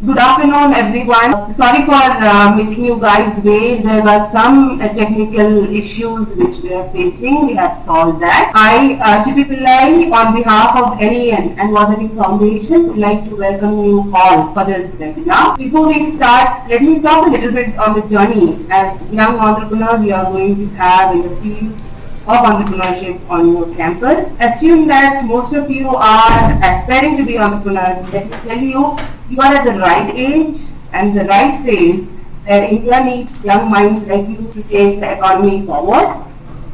Good afternoon, everyone. Sorry for making you guys wait. There were some technical issues which we are facing. We have solved that. I, Ajay Ponna, on behalf of NEN and Waterloo Foundation, would like to welcome you all for this webinar. Before we start, let me talk a little bit on the journey as young entrepreneurs we are going to have in the field of entrepreneurship on your campus. Assume that most of you are aspiring to be entrepreneurs. Let me tell you, you are at the right age and the right phase where India needs young minds like you to take the economy forward.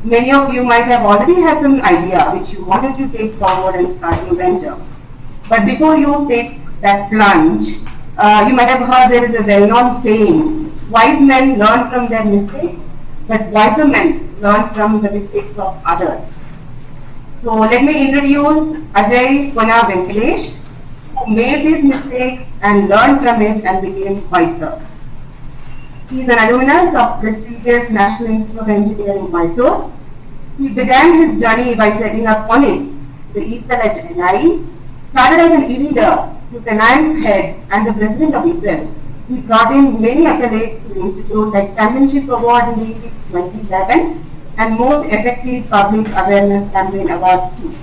Many of you might have already had some idea which you wanted to take forward and start your venture. But before you take that plunge, you might have heard there is a well-known saying, wise men learn from their mistakes, but wiser men learn from the mistakes of others. So let me introduce Ajay Ponna Venkatesh, who made these mistakes and learned from it and became wiser. He is an alumnus of prestigious National Institute of Engineering, Mysore. He began his journey by setting up ONIT, the ESL at NI, started as an e-reader to the ninth head and the president of ESL. He brought in many accolades to the institute like Championship Award in 2011 and Most Effective Public Awareness Campaign Award too.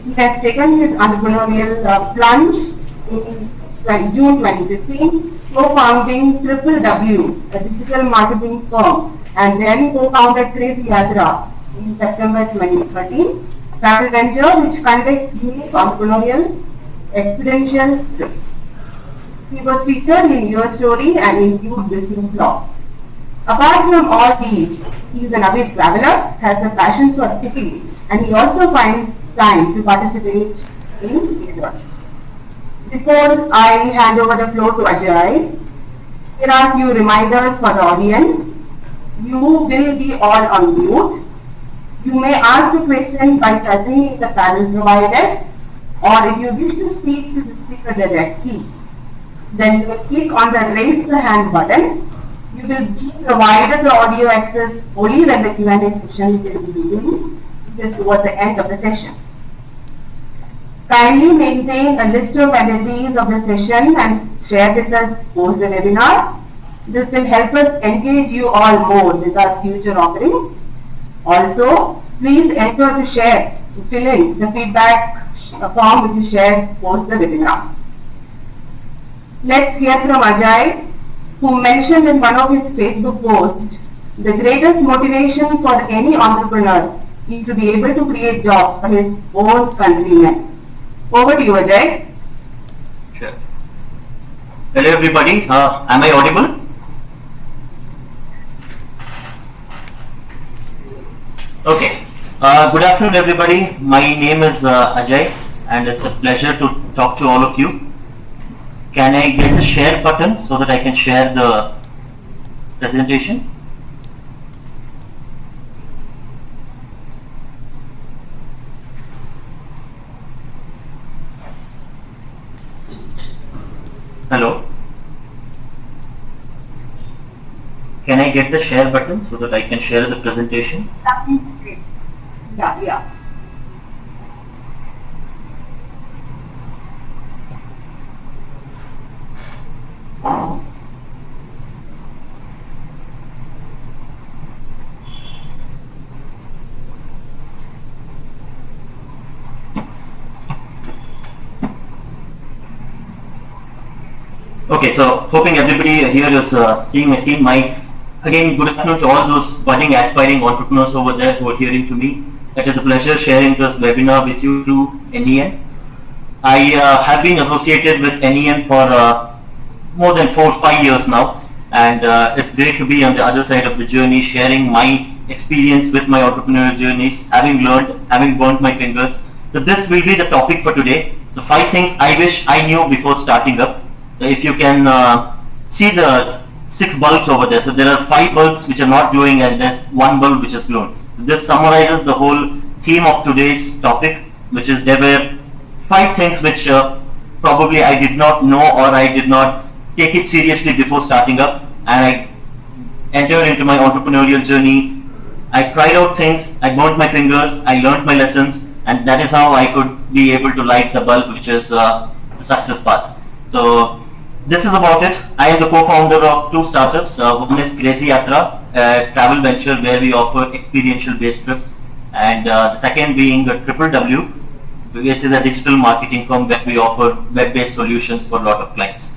He has taken his entrepreneurial plunge in June 2015, co-founding Triple W, a digital marketing firm, and then co-founded Crazy Yatra in September 2013, travel venture which conducts unique entrepreneurial experiential trips. He was featured in Your Story and in Youth Business Law. Apart from all these, he is an avid traveler, has a passion for cooking, and he also finds time to participate in research. Before I hand over the floor to Ajay, here are a few reminders for the audience. You will be all on mute. You may ask a question by touching the panel provided, or if you wish to speak to the speaker directly, then you will click on the raise the hand button. You will be provided the audio access only when the Q&A session will be beginning, which is towards the end of the session. Kindly maintain a list of attendees of the session and share with us post the webinar. This will help us engage you all more with our future offerings. Also, please enter to share, to fill in the feedback form which is shared post the webinar. Let's hear from Ajay, who mentioned in one of his Facebook posts, the greatest motivation for any entrepreneur is to be able to create jobs for his own countrymen. Over to you, Ajay. Sure. Hello everybody, am I audible? Okay. Good afternoon everybody, my name is Ajay and it's a pleasure to talk to all of you. Can I get the share button so that I can share the presentation? Hello? Can I get the share button so that I can share the presentation? Yeah. Okay, so hoping everybody here is seeing my screen. Again, good afternoon to all those budding, aspiring entrepreneurs over there who are hearing to me. It is a pleasure sharing this webinar with you through NEN. I have been associated with NEN for more than 4 or 5 years now, and it's great to be on the other side of the journey, sharing my experience with my entrepreneurial journeys, having learned, having burnt my fingers. So this will be the topic for today. So 5 things I wish I knew before starting up. If you can see the 6 bulbs over there, so there are 5 bulbs which are not glowing and there's 1 bulb which is glowing. So this summarizes the whole theme of today's topic, which is there were 5 things which probably I did not know or I did not take it seriously before starting up, and I entered into my entrepreneurial journey. I tried out things, I burnt my fingers, I learned my lessons, and that is how I could be able to light the bulb which is the success path. So this is about it. I am the co-founder of two startups. One is Crazy Yatra, a travel venture where we offer experiential-based trips, and the second being Triple W, which is a digital marketing firm where we offer web-based solutions for a lot of clients.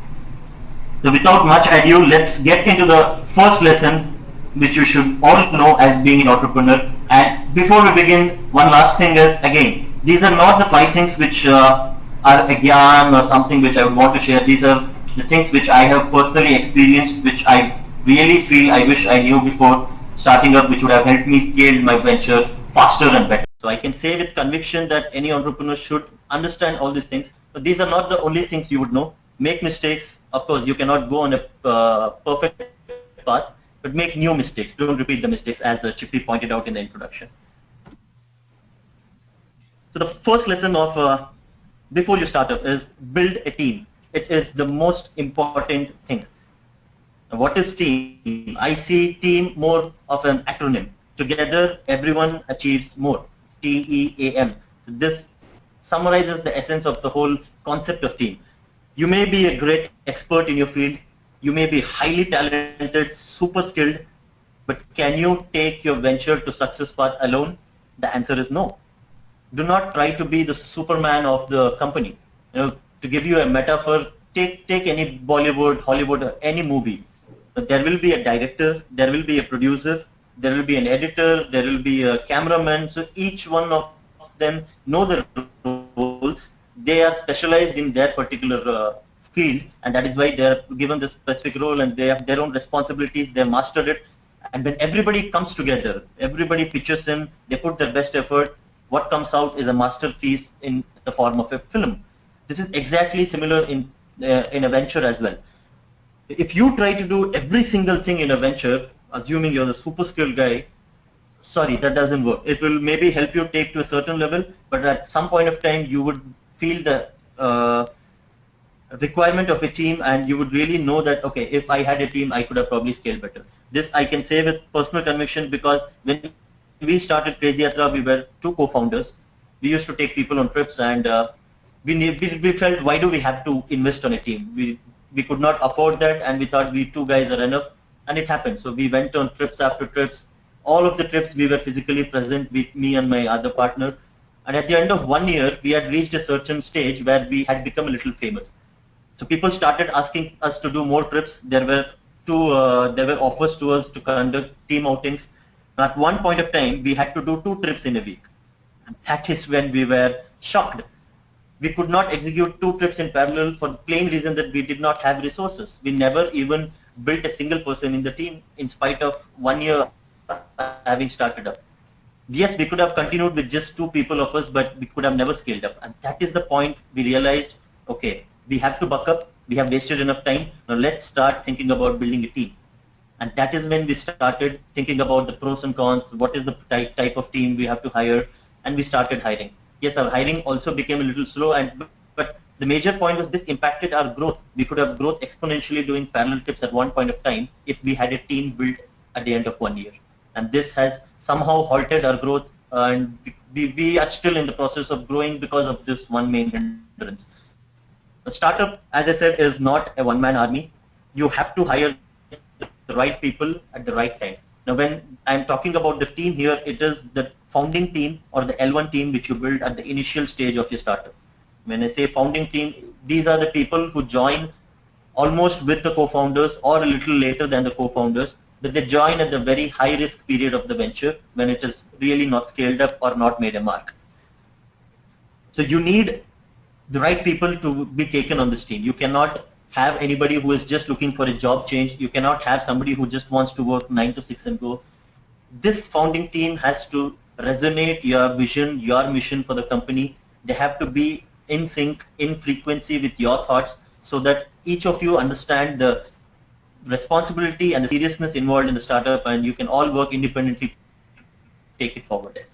So without much ado, let's get into the first lesson, which you should all know as being an entrepreneur. And before we begin, one last thing is, again, these are not the 5 things which are a gyan or something which I would want to share. These are the things which I have personally experienced, which I really feel I wish I knew before starting up, which would have helped me scale my venture faster and better. So I can say with conviction that any entrepreneur should understand all these things, but these are not the only things you would know. Make mistakes. Of course, you cannot go on a perfect path, but make new mistakes. Don't repeat the mistakes, as Chippy pointed out in the introduction. So the first lesson of before you start up is build a team. It is the most important thing. Now, what is team? I see team more of an acronym. Together, everyone achieves more. TEAM. So this summarizes the essence of the whole concept of team. You may be a great expert in your field. You may be highly talented, super skilled, but can you take your venture to success path alone? The answer is no. Do not try to be the Superman of the company. You know, to give you a metaphor, take any Bollywood, Hollywood, or any movie. There will be a director, there will be a producer, there will be an editor, there will be a cameraman. So each one of them know their roles. They are specialized in their particular field, and that is why they are given this specific role, and they have their own responsibilities. They have mastered it, and when everybody comes together, everybody pitches in, they put their best effort. What comes out is a masterpiece in the form of a film. This is exactly similar in a venture as well. If you try to do every single thing in a venture, assuming you're the super skilled guy, sorry, that doesn't work. It will maybe help you take to a certain level, but at some point of time, you would feel the requirement of a team, and you would really know that, okay, if I had a team, I could have probably scaled better. This I can say with personal conviction, because when we started Crazy Yatra, we were 2 co-founders. We used to take people on trips, and we felt, why do we have to invest on a team? We could not afford that, and we thought we 2 guys are enough, and it happened. So we went on trips after trips. All of the trips we were physically present with me and my other partner. And at the end of 1 year, we had reached a certain stage where we had become a little famous. So people started asking us to do more trips. There were offers to us to conduct team outings. At one point of time, we had to do 2 trips in a week. And that is when we were shocked. We could not execute 2 trips in parallel for the plain reason that we did not have resources. We never even built a single person in the team in spite of 1 year having started up. Yes, we could have continued with just 2 people of us, but we could have never scaled up. And that is the point we realized, okay, we have to buck up. We have wasted enough time. Now let's start thinking about building a team. And that is when we started thinking about the pros and cons, what is the type of team we have to hire, and we started hiring. Yes, our hiring also became a little slow, but the major point was this impacted our growth. We could have growth exponentially doing parallel trips at one point of time if we had a team built at the end of 1 year. And this has somehow halted our growth, and we are still in the process of growing because of this one main hindrance. A startup, as I said, is not a one-man army. You have to hire the right people at the right time. Now, when I'm talking about the team here, it is the founding team or the L1 team which you build at the initial stage of your startup. When I say founding team, these are the people who join almost with the co-founders or a little later than the co-founders, but they join at the very high risk period of the venture when it is really not scaled up or not made a mark. So you need the right people to be taken on this team. You cannot have anybody who is just looking for a job change. You cannot have somebody who just wants to work 9 to 6 and go. This founding team has to resonate your vision, your mission for the company. They have to be in sync, in frequency with your thoughts, so that each of you understand the responsibility and the seriousness involved in the startup, and you can all work independently to take it forward.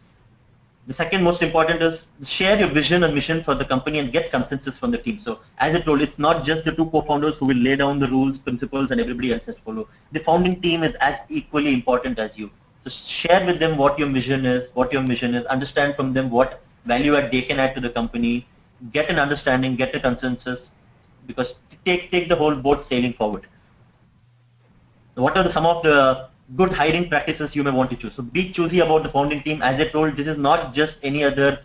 The second most important is share your vision and mission for the company and get consensus from the team. So as I told, it's not just the 2 co-founders who will lay down the rules, principles, and everybody else has to follow. The founding team is as equally important as you. So share with them what your vision is, understand from them what value add they can add to the company, get an understanding, get a consensus, because take the whole boat sailing forward. What are some of the good hiring practices you may want to choose? So be choosy about the founding team. As I told, this is not just any other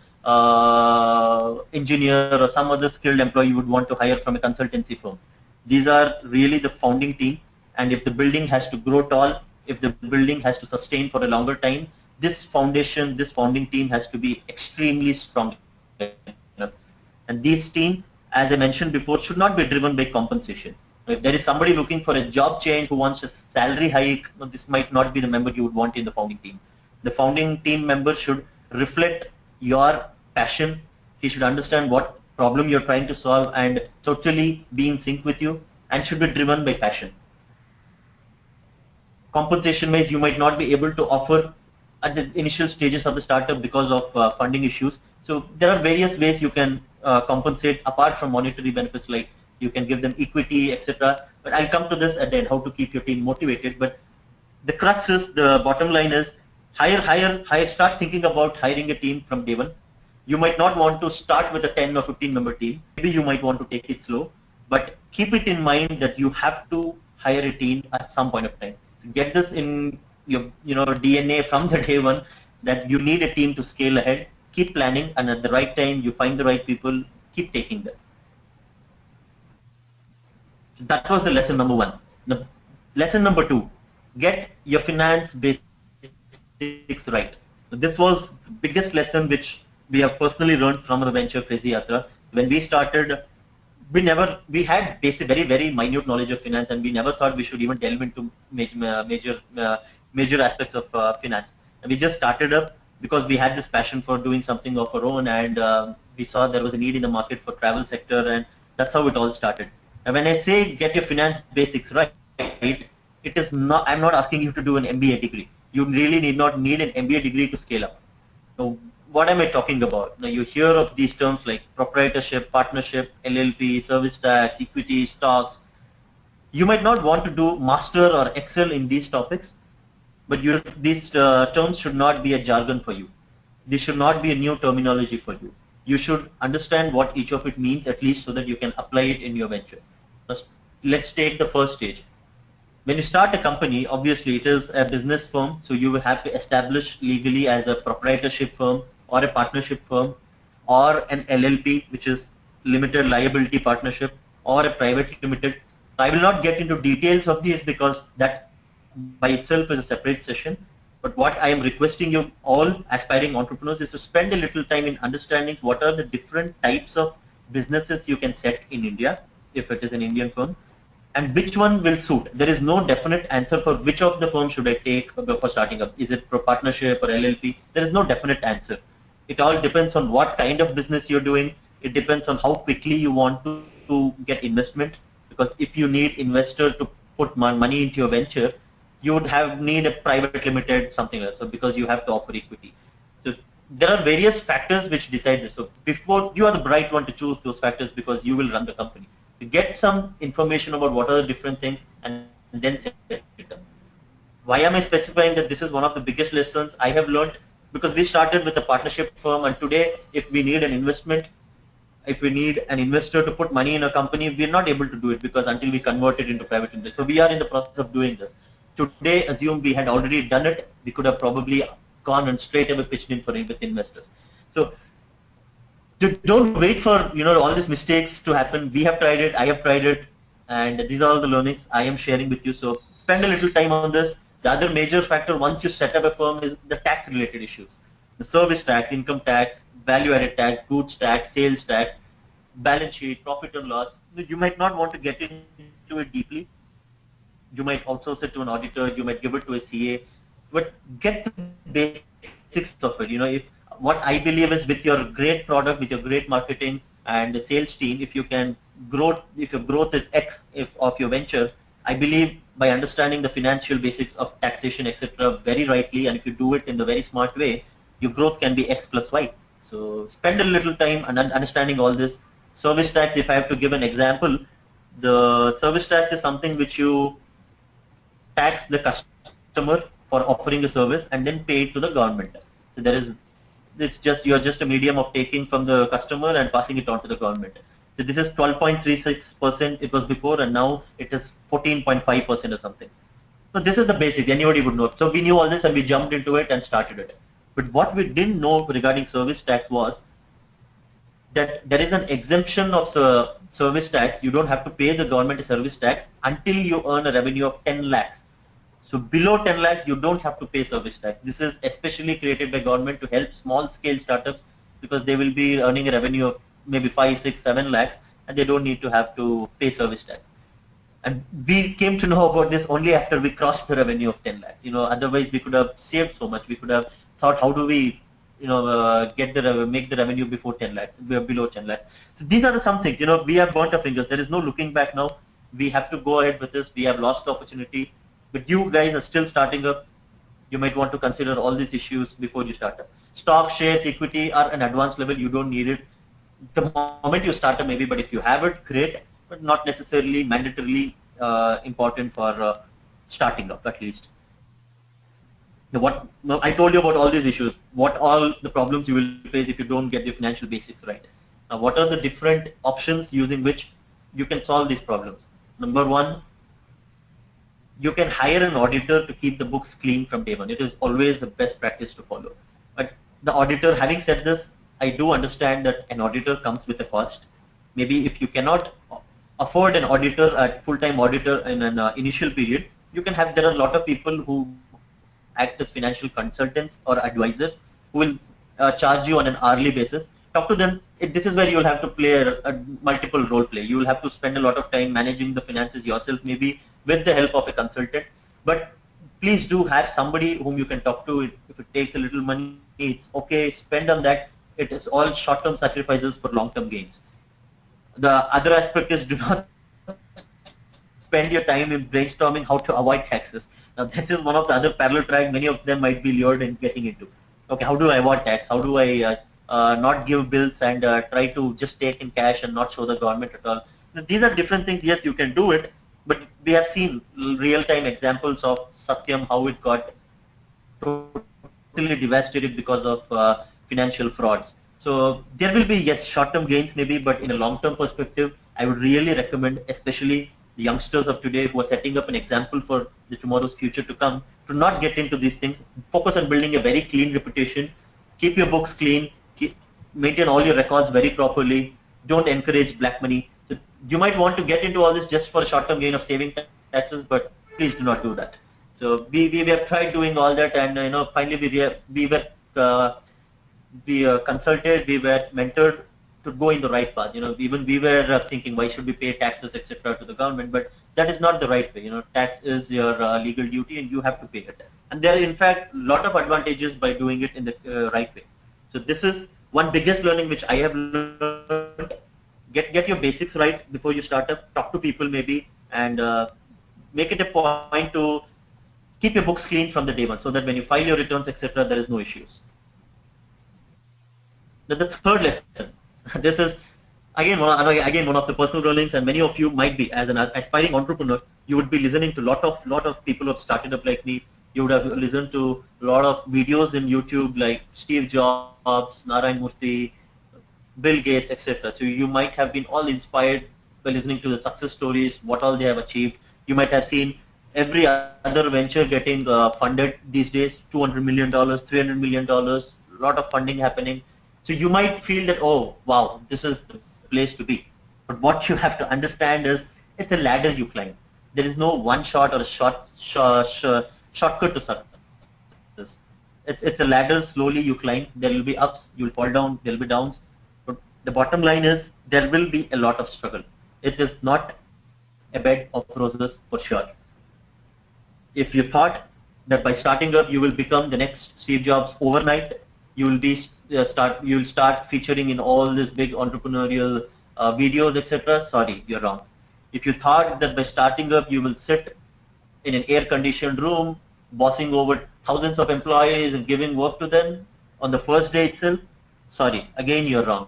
engineer or some other skilled employee you would want to hire from a consultancy firm. These are really the founding team, and if the building has to grow tall, if the building has to sustain for a longer time, this foundation, this founding team has to be extremely strong. And this team, as I mentioned before, should not be driven by compensation. If there is somebody looking for a job change who wants a salary hike, this might not be the member you would want in the founding team. The founding team member should reflect your passion. He should understand what problem you're trying to solve and totally be in sync with you, and should be driven by passion. Compensation wise, you might not be able to offer at the initial stages of the startup because of funding issues. So there are various ways you can compensate apart from monetary benefits, like you can give them equity, etc. But I'll come to this at the end, how to keep your team motivated. But the crux is, the bottom line is, hire, start thinking about hiring a team from day one. You might not want to start with a 10 or 15 member team. Maybe you might want to take it slow, but keep it in mind that you have to hire a team at some point of time. So get this in your DNA from the day one, that you need a team to scale ahead. Keep planning, and at the right time you find the right people, keep taking them. So that was the lesson number one. The lesson number two, get your finance basics right. So this was the biggest lesson which we have personally learned from the venture Crazy Yatra. When we started, we had very minute knowledge of finance, and we never thought we should even delve into major aspects of finance. And we just started up because we had this passion for doing something of our own, and we saw there was a need in the market for travel sector, and that's how it all started. And when I say get your finance basics right, it is not, I'm not asking you to do an MBA degree. You really need not need an MBA degree to scale up. So what am I talking about? Now you hear of these terms like proprietorship, partnership, LLP, service tax, equity, stocks. You might not want to do master or excel in these topics, but these terms should not be a jargon for you. This should not be a new terminology for you. You should understand what each of it means, at least so that you can apply it in your venture. Let's take the first stage. When you start a company, obviously it is a business firm, so you will have to establish legally as a proprietorship firm or a partnership firm or an LLP, which is limited liability partnership, or a private limited. I will not get into details of these because that by itself is a separate session. But what I am requesting you all aspiring entrepreneurs is to spend a little time in understanding what are the different types of businesses you can set in India, if it is an Indian firm, and which one will suit. There is no definite answer for which of the firms should I take for starting up. Is it for partnership or LLP? There is no definite answer. It all depends on what kind of business you're doing. It depends on how quickly you want to get investment, because if you need investor to put money into your venture, you would need a private limited, something else, so because you have to offer equity. So there are various factors which decide this. So before, you are the bright one to choose those factors because you will run the company. You get some information about what are the different things and then set it up. Why am I specifying that this is one of the biggest lessons I have learned? Because we started with a partnership firm, and today if we need an investment, if we need an investor to put money in a company, we are not able to do it because until we convert it into private investment. So we are in the process of doing this. Today, assume we had already done it, we could have probably gone and straight away pitched in for it with investors. So don't wait for all these mistakes to happen. We have tried it, I have tried it, and these are all the learnings I am sharing with you. So spend a little time on this. The other major factor once you set up a firm is the tax related issues. The service tax, income tax, value added tax, goods tax, sales tax, balance sheet, profit and loss. You might not want to get into it deeply. You might outsource it to an auditor, you might give it to a CA, but get the basics of it. If what I believe is, with your great product, with your great marketing and the sales team, if you can grow, if your growth is X of your venture, I believe by understanding the financial basics of taxation, etc., very rightly, and if you do it in the very smart way, your growth can be X plus Y. So spend a little time and understanding all this. Service tax, if I have to give an example, the service tax is something which you tax the customer for offering a service and then pay it to the government. So you're just a medium of taking from the customer and passing it on to the government. So this is 12.36% it was before, and now it is 14.5% or something. So this is the basic, anybody would know. So we knew all this and we jumped into it and started it. But what we didn't know regarding service tax was that there is an exemption of service tax. You don't have to pay the government a service tax until you earn a revenue of 10 lakhs. So below 10 lakhs, you don't have to pay service tax. This is especially created by government to help small scale startups, because they will be earning a revenue of maybe 5, 6, 7 lakhs, and they don't need to have to pay service tax. And we came to know about this only after we crossed the revenue of 10 lakhs. Otherwise we could have saved so much. We could have thought, how do we, make the revenue before 10 lakhs, below 10 lakhs. So these are some things, we have burnt our fingers. There is no looking back now. We have to go ahead with this. We have lost the opportunity, but you guys are still starting up. You might want to consider all these issues before you start up. Stock, shares, equity are an advanced level. You don't need it the moment you start up, maybe, but if you have it, great, but not necessarily mandatorily important for starting up, at least. I told you about all these issues, what all the problems you will face if you don't get your financial basics right. Now, what are the different options using which you can solve these problems? Number one, you can hire an auditor to keep the books clean from day one. It is always the best practice to follow. But the auditor, having said this, I do understand that an auditor comes with a cost. Maybe if you cannot afford an auditor, a full-time auditor in an initial period, there are a lot of people who act as financial consultants or advisors who will charge you on an hourly basis. Talk to them. This is where you will have to play a multiple role play. You will have to spend a lot of time managing the finances yourself, maybe with the help of a consultant. But please do have somebody whom you can talk to. If it takes a little money, it's okay. Spend on that. It is all short-term sacrifices for long-term gains. The other aspect is, do not spend your time in brainstorming how to avoid taxes. Now, this is one of the other parallel track many of them might be lured in getting into. Okay, how do I avoid tax? How do I not give bills and try to just take in cash and not show the government at all? Now, these are different things. Yes, you can do it, but we have seen real-time examples of Satyam, how it got totally devastated because of financial frauds. So there will be, yes, short-term gains maybe, but in a long-term perspective, I would really recommend, especially the youngsters of today who are setting up an example for the tomorrow's future to come, to not get into these things. Focus on building a very clean reputation. Keep your books clean. Maintain all your records very properly. Don't encourage black money. So you might want to get into all this just for a short-term gain of saving taxes, but please do not do that. So we have tried doing all that, and finally we were consulted, we were mentored to go in the right path. Even we were thinking, why should we pay taxes, etc., to the government? But that is not the right way. Tax is your legal duty, and you have to pay it. And there are, in fact, a lot of advantages by doing it in the right way. So this is one biggest learning which I have learned. Get your basics right before you start up. Talk to people maybe, and make it a point to keep your books clean from the day one, so that when you file your returns, etc., there is no issues. The third lesson. This is again one of the personal learnings, and many of you might be, as an aspiring entrepreneur, you would be listening to lot of people who have started up like me. You would have listened to a lot of videos in YouTube like Steve Jobs, Narayan Murthy, Bill Gates, etc. So you might have been all inspired by listening to the success stories, what all they have achieved. You might have seen every other venture getting funded these days, $200 million, $300 million, a lot of funding happening. So you might feel that, oh, wow, this is the place to be. But what you have to understand is, it's a ladder you climb. There is no one shot or a shortcut to success. It's a ladder. Slowly you climb. There will be ups. You will fall down. There will be downs. But the bottom line is, there will be a lot of struggle. It is not a bed of roses for sure. If you thought that by starting up you will become the next Steve Jobs overnight, you will be you'll start featuring in all these big entrepreneurial videos, etc. Sorry, you're wrong. If you thought that by starting up you will sit in an air-conditioned room, bossing over thousands of employees and giving work to them on the first day itself, sorry, again you're wrong.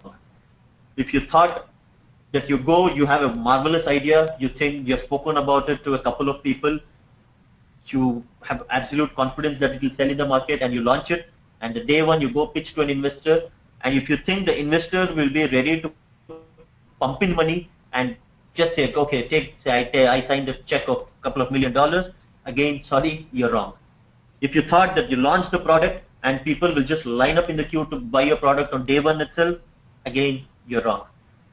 If you thought that you have a marvelous idea, you think you have spoken about it to a couple of people, you have absolute confidence that it will sell in the market, and you launch it, and the day one you go pitch to an investor, and if you think the investor will be ready to pump in money and just say, okay, I signed a check of a couple of $1 million. Again, sorry, you're wrong. If you thought that you launched the product and people will just line up in the queue to buy your product on day one itself, again, you're wrong.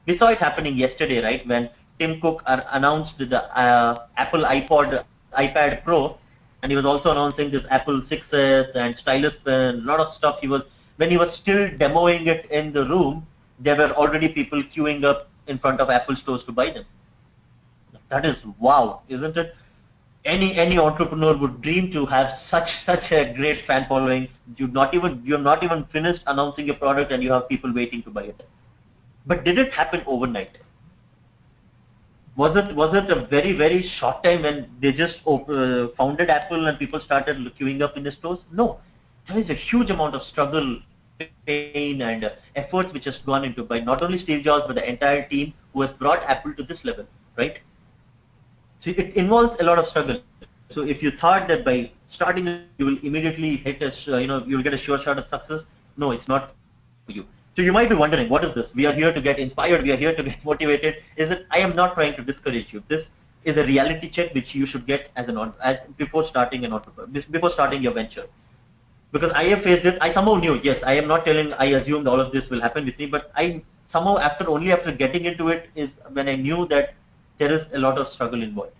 We saw it happening yesterday, right? When Tim Cook announced the Apple iPad Pro, and he was also announcing this Apple 6s and stylus pen, a lot of stuff. When he was still demoing it in the room, there were already people queuing up in front of Apple stores to buy them. That is wow, isn't it? Any entrepreneur would dream to have such a great fan following. You're not even finished announcing your product and you have people waiting to buy it. But did it happen overnight? Was it a very short time when they just founded Apple and people started queuing up in the stores? No, there is a huge amount of struggle, pain, and efforts which has gone into by not only Steve Jobs but the entire team who has brought Apple to this level, right? So it involves a lot of struggle. So if you thought that by starting you will immediately hit you will get a sure shot at success, no, it's not for you. So you might be wondering, what is this? We are here to get inspired. We are here to get motivated. I am not trying to discourage you. This is a reality check which you should get before starting before starting your venture. Because I have faced it. I somehow knew. Yes, I am not telling. I assumed all of this will happen with me, but I somehow only after getting into it is when I knew that there is a lot of struggle involved.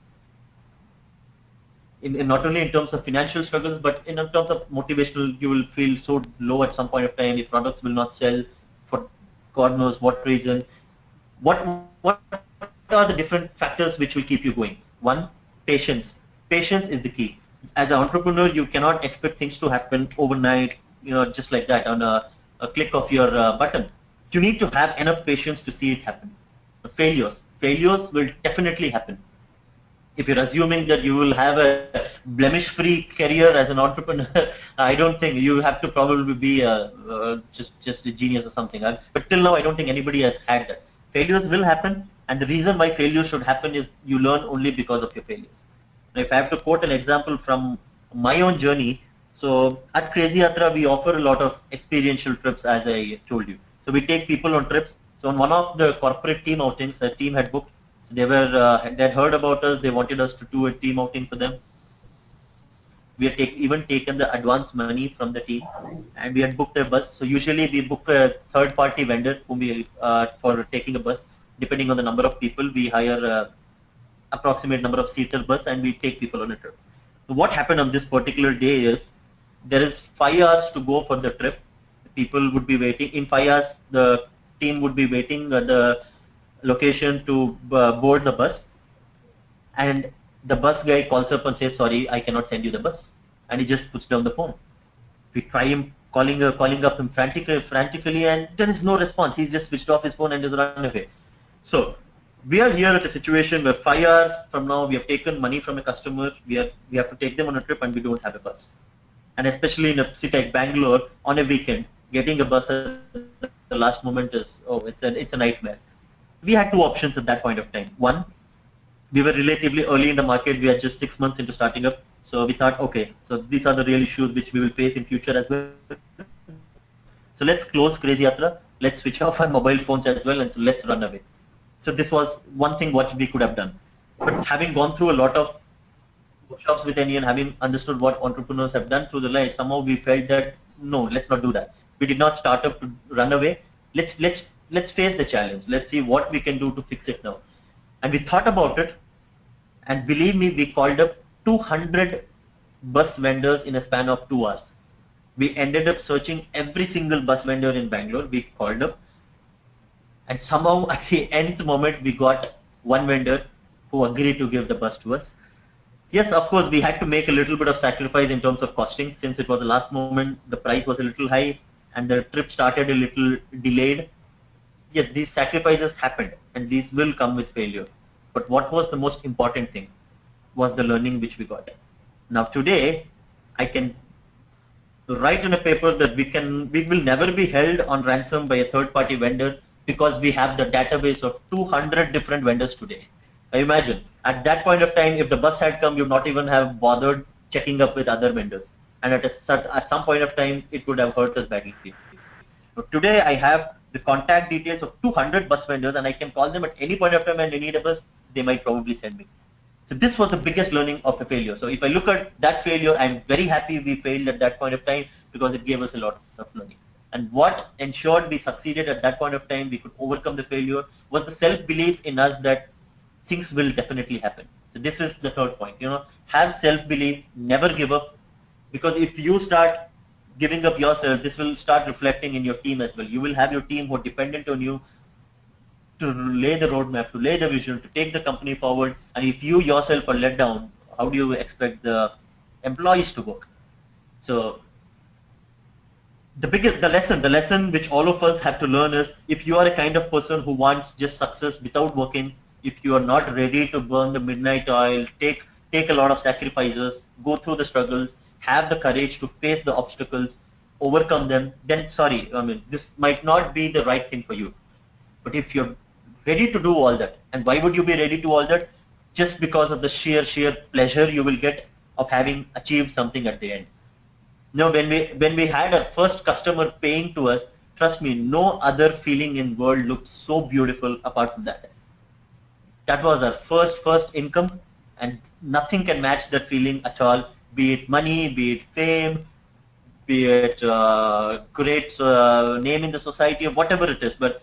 In not only in terms of financial struggles, but in terms of motivational, you will feel so low at some point of time. Your products will not sell for God knows what reason. What are the different factors which will keep you going? One, patience. Patience is the key. As an entrepreneur, you cannot expect things to happen overnight, just like that on a click of your button. You need to have enough patience to see it happen. Failures will definitely happen. If you're assuming that you will have a blemish-free career as an entrepreneur, I don't think. You have to probably be just a genius or something. But till now, I don't think anybody has had that. Failures will happen, and the reason why failures should happen is you learn only because of your failures. Now, if I have to quote an example from my own journey, so at Crazy Yatra, we offer a lot of experiential trips, as I told you. So we take people on trips. So on one of the corporate team outings, a team had booked. So they had heard about us. They wanted us to do a team outing for them. We had even taken the advance money from the team, and we had booked a bus. So usually we book a third-party vendor whom we for taking a bus. Depending on the number of people, we hire approximate number of seater bus, and we take people on a trip. So what happened on this particular day is there is 5 hours to go for the trip. People would be waiting. In 5 hours, the team would be waiting at the location to board the bus, and the bus guy calls up and says, sorry, I cannot send you the bus, and he just puts down the phone. We try him calling up him frantically, and there is no response. He's just switched off his phone and just run away. So we are here at a situation where 5 hours from now we have taken money from a customer, we have to take them on a trip, and we don't have a bus. And especially in a city like Bangalore on a weekend, getting a bus at the last moment is it's a nightmare. We had two options at that point of time. One, we were relatively early in the market. We are just 6 months into starting up. So we thought, okay, so these are the real issues which we will face in future as well. So let's close Crazy Yatra. Let's switch off our mobile phones as well, and so let's run away. So this was one thing what we could have done. But having gone through a lot of workshops with NEN, having understood what entrepreneurs have done through the life, somehow we felt that no, let's not do that. We did not start up to run away. Let's face the challenge. Let's see what we can do to fix it now. And we thought about it, and believe me, we called up 200 bus vendors in a span of 2 hours. We ended up searching every single bus vendor in Bangalore. We called up, and somehow at the nth moment we got one vendor who agreed to give the bus to us. Yes, of course, we had to make a little bit of sacrifice in terms of costing, since it was the last moment, the price was a little high, and the trip started a little delayed. Yes, these sacrifices happened, and these will come with failure. But what was the most important thing was the learning which we got. Now today, I can write in a paper that we will never be held on ransom by a third-party vendor, because we have the database of 200 different vendors today. Now imagine, at that point of time, if the bus had come, you would not even have bothered checking up with other vendors. And at some point of time, it would have hurt us badly. But today, I have the contact details of 200 bus vendors, and I can call them at any point of time and they need a bus, they might probably send me. So this was the biggest learning of a failure. So if I look at that failure, I'm very happy we failed at that point of time because it gave us a lot of learning. And what ensured we succeeded at that point of time, we could overcome the failure, was the self-belief in us that things will definitely happen. So this is the third point. Have self-belief, never give up, because if you start giving up yourself, this will start reflecting in your team as well. You will have your team who are dependent on you to lay the roadmap, to lay the vision, to take the company forward. And if you yourself are let down, how do you expect the employees to work? So the lesson which all of us have to learn is, if you are a kind of person who wants just success without working, if you are not ready to burn the midnight oil, take a lot of sacrifices, go through the struggles, have the courage to face the obstacles, overcome them, then this might not be the right thing for you. But if you're ready to do all that, and why would you be ready to do all that? Just because of the sheer pleasure you will get of having achieved something at the end. When we had our first customer paying to us, trust me, no other feeling in world looked so beautiful apart from that. That was our first income, and nothing can match that feeling at all. Be it money, be it fame, be it great name in the society, or whatever it is. But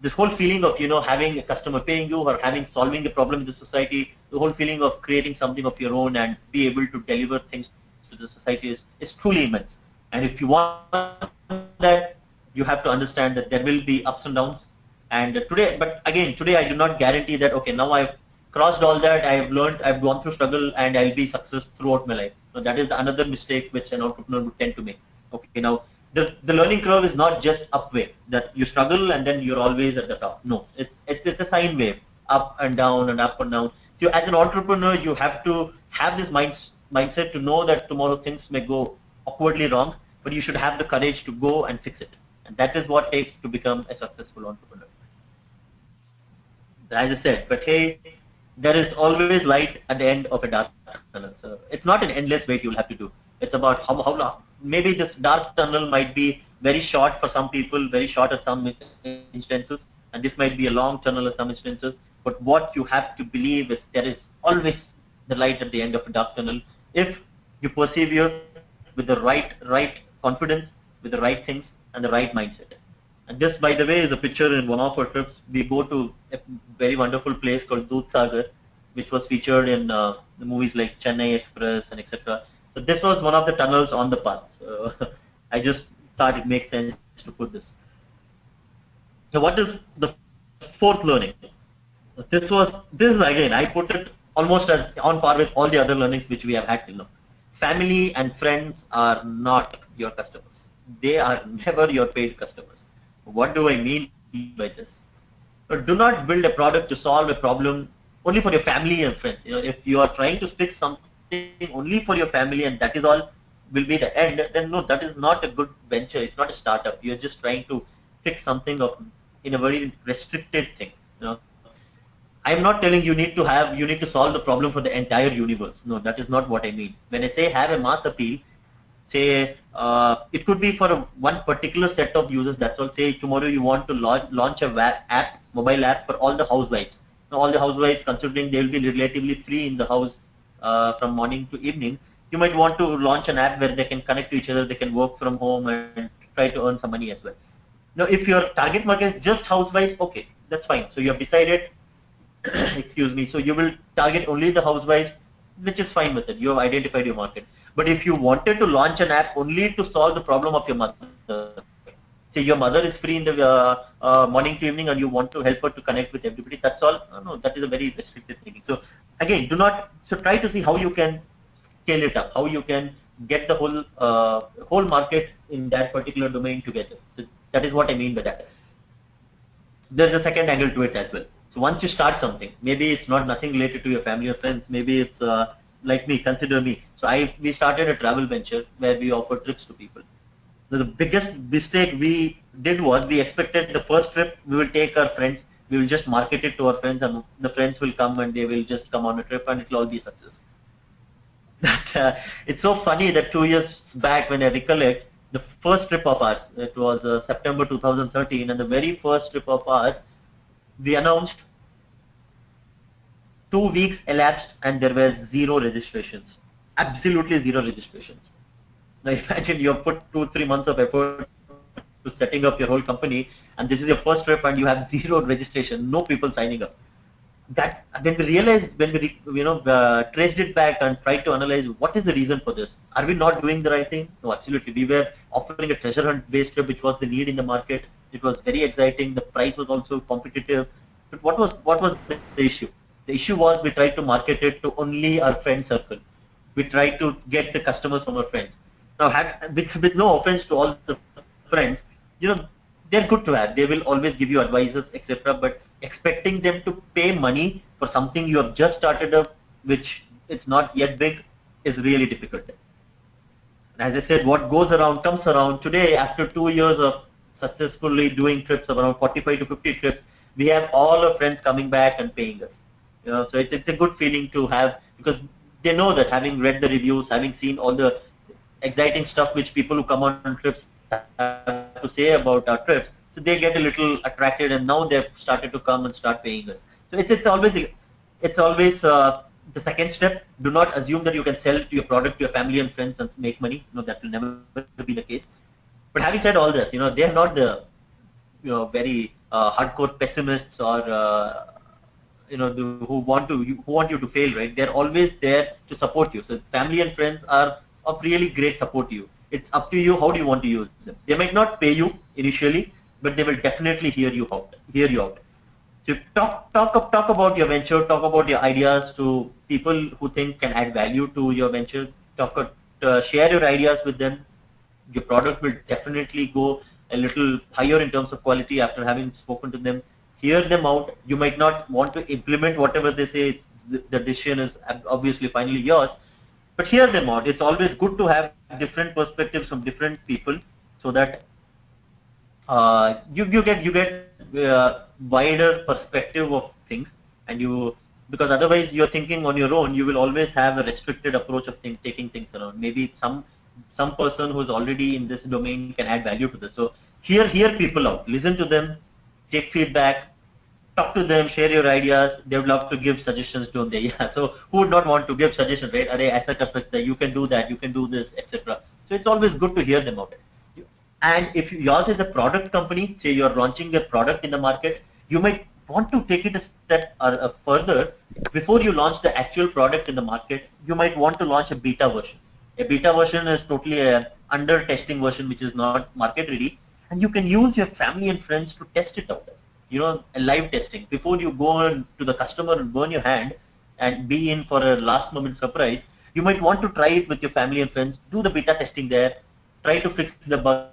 this whole feeling of having a customer paying you, or solving a problem in the society, the whole feeling of creating something of your own and be able to deliver things to the society is truly immense. And if you want that, you have to understand that there will be ups and downs. And today I do not guarantee that, okay, now I've crossed all that, I've learned, I've gone through struggle, and I'll be success throughout my life. So that is another mistake which an entrepreneur would tend to make. Okay, now the learning curve is not just upway, that you struggle and then you're always at the top. No, it's a sine wave, up and down and up and down. So as an entrepreneur, you have to have this mindset to know that tomorrow things may go awkwardly wrong, but you should have the courage to go and fix it. And that is what it takes to become a successful entrepreneur. As I said, but hey, there is always light at the end of a dark tunnel. So it's not an endless wait you'll have to do. It's about how long. Maybe this dark tunnel might be very short for some people, very short at some instances, and this might be a long tunnel at some instances. But what you have to believe is there is always the light at the end of a dark tunnel if you persevere with the right confidence, with the right things and the right mindset. And this, by the way, is a picture in one of our trips. We go to a very wonderful place called Dudhsagar, which was featured in the movies like Chennai Express and etc. So this was one of the tunnels on the path. So I just thought it makes sense to put this. So what is the fourth learning? This is again, I put it almost as on par with all the other learnings which we have had till now. Family and friends are not your customers. They are never your paid customers. What do I mean by this? So do not build a product to solve a problem only for your family and friends. If you are trying to fix something only for your family and that is all will be the end, then no, that is not a good venture. It's not a startup. You're just trying to fix something in a very restricted thing. I'm not telling you need to solve the problem for the entire universe. No, that is not what I mean. When I say have a mass appeal, say it could be for one particular set of users. That's all. Say tomorrow you want to launch a mobile app for all the housewives. Now, all the housewives, considering they will be relatively free in the house from morning to evening, you might want to launch an app where they can connect to each other, they can work from home and try to earn some money as well. Now, if your target market is just housewives, okay, that's fine. So you have decided, excuse me, so you will target only the housewives, which is fine with it. You have identified your market. But if you wanted to launch an app only to solve the problem of your mother, say your mother is free in the morning to evening and you want to help her to connect with everybody, that's all. No, that is a very restricted thinking. So again, try to see how you can scale it up, how you can get the whole market in that particular domain together. So that is what I mean by that. There's a second angle to it as well. So once you start something, maybe it's nothing related to your family or friends, maybe it's like me, consider me. So we started a travel venture where we offer trips to people. The biggest mistake we did was we expected the first trip we will take our friends, we will just market it to our friends and the friends will come and they will just come on a trip and it will all be a success. It's so funny that 2 years back when I recollect, The first trip of ours, it was September 2013, and the very first trip of ours, we announced 2 weeks elapsed and there were zero registrations. Absolutely zero registrations. Now imagine you have put 2-3 months of effort to setting up your whole company, and this is your first trip and you have zero registration, no people signing up. That when we realized, when we traced it back and tried to analyze what is the reason for this. Are we not doing the right thing? No, absolutely. We were offering a treasure hunt based trip, which was the need in the market. It was very exciting. The price was also competitive. But what was the issue? The issue was we tried to market it to only our friend circle. We tried to get the customers from our friends. Now, with no offense to all the friends, they're good to have. They will always give you advices, etc. But expecting them to pay money for something you have just started up, which it's not yet big, is really difficult. And as I said, what goes around comes around. Today, after 2 years of successfully doing trips, around 45 to 50 trips, we have all our friends coming back and paying us. So it's a good feeling to have, because they know that, having read the reviews, having seen all the exciting stuff which people who come on trips have to say about our trips, so they get a little attracted, and now they've started to come and start paying us. So it's always the second step. Do not assume that you can sell to your product to your family and friends and make money. No, that will never be the case. But having said all this, they are not the very hardcore pessimists, or who want you to fail, right? They're always there to support you. So family and friends are of really great support to you. It's up to you how do you want to use them. They might not pay you initially, but they will definitely hear you out. So talk about your venture, talk about your ideas to people who think can add value to your venture. Share your ideas with them. Your product will definitely go a little higher in terms of quality after having spoken to them. Hear them out. You might not want to implement whatever they say. The decision is obviously finally yours, but hear them out. It's always good to have different perspectives from different people, so that you get wider perspective of things, and because otherwise you're thinking on your own, you will always have a restricted approach of taking things around. Maybe some person who's already in this domain can add value to this. So hear people out, listen to them, take feedback, talk to them, share your ideas. They would love to give suggestions, don't they? Yeah. So who would not want to give suggestions, right? Arey, aisa kar sakta, you can do that, you can do this, etc. So it's always good to hear them out. And if yours is a product company, say you're launching a product in the market, you might want to take it a step further. Before you launch the actual product in the market, you might want to launch a beta version. A beta version is totally a under testing version, which is not market ready, and you can use your family and friends to test it out. A live testing before you go on to the customer and burn your hand and be in for a last moment surprise. You might want to try it with your family and friends, do the beta testing there, try to fix the bug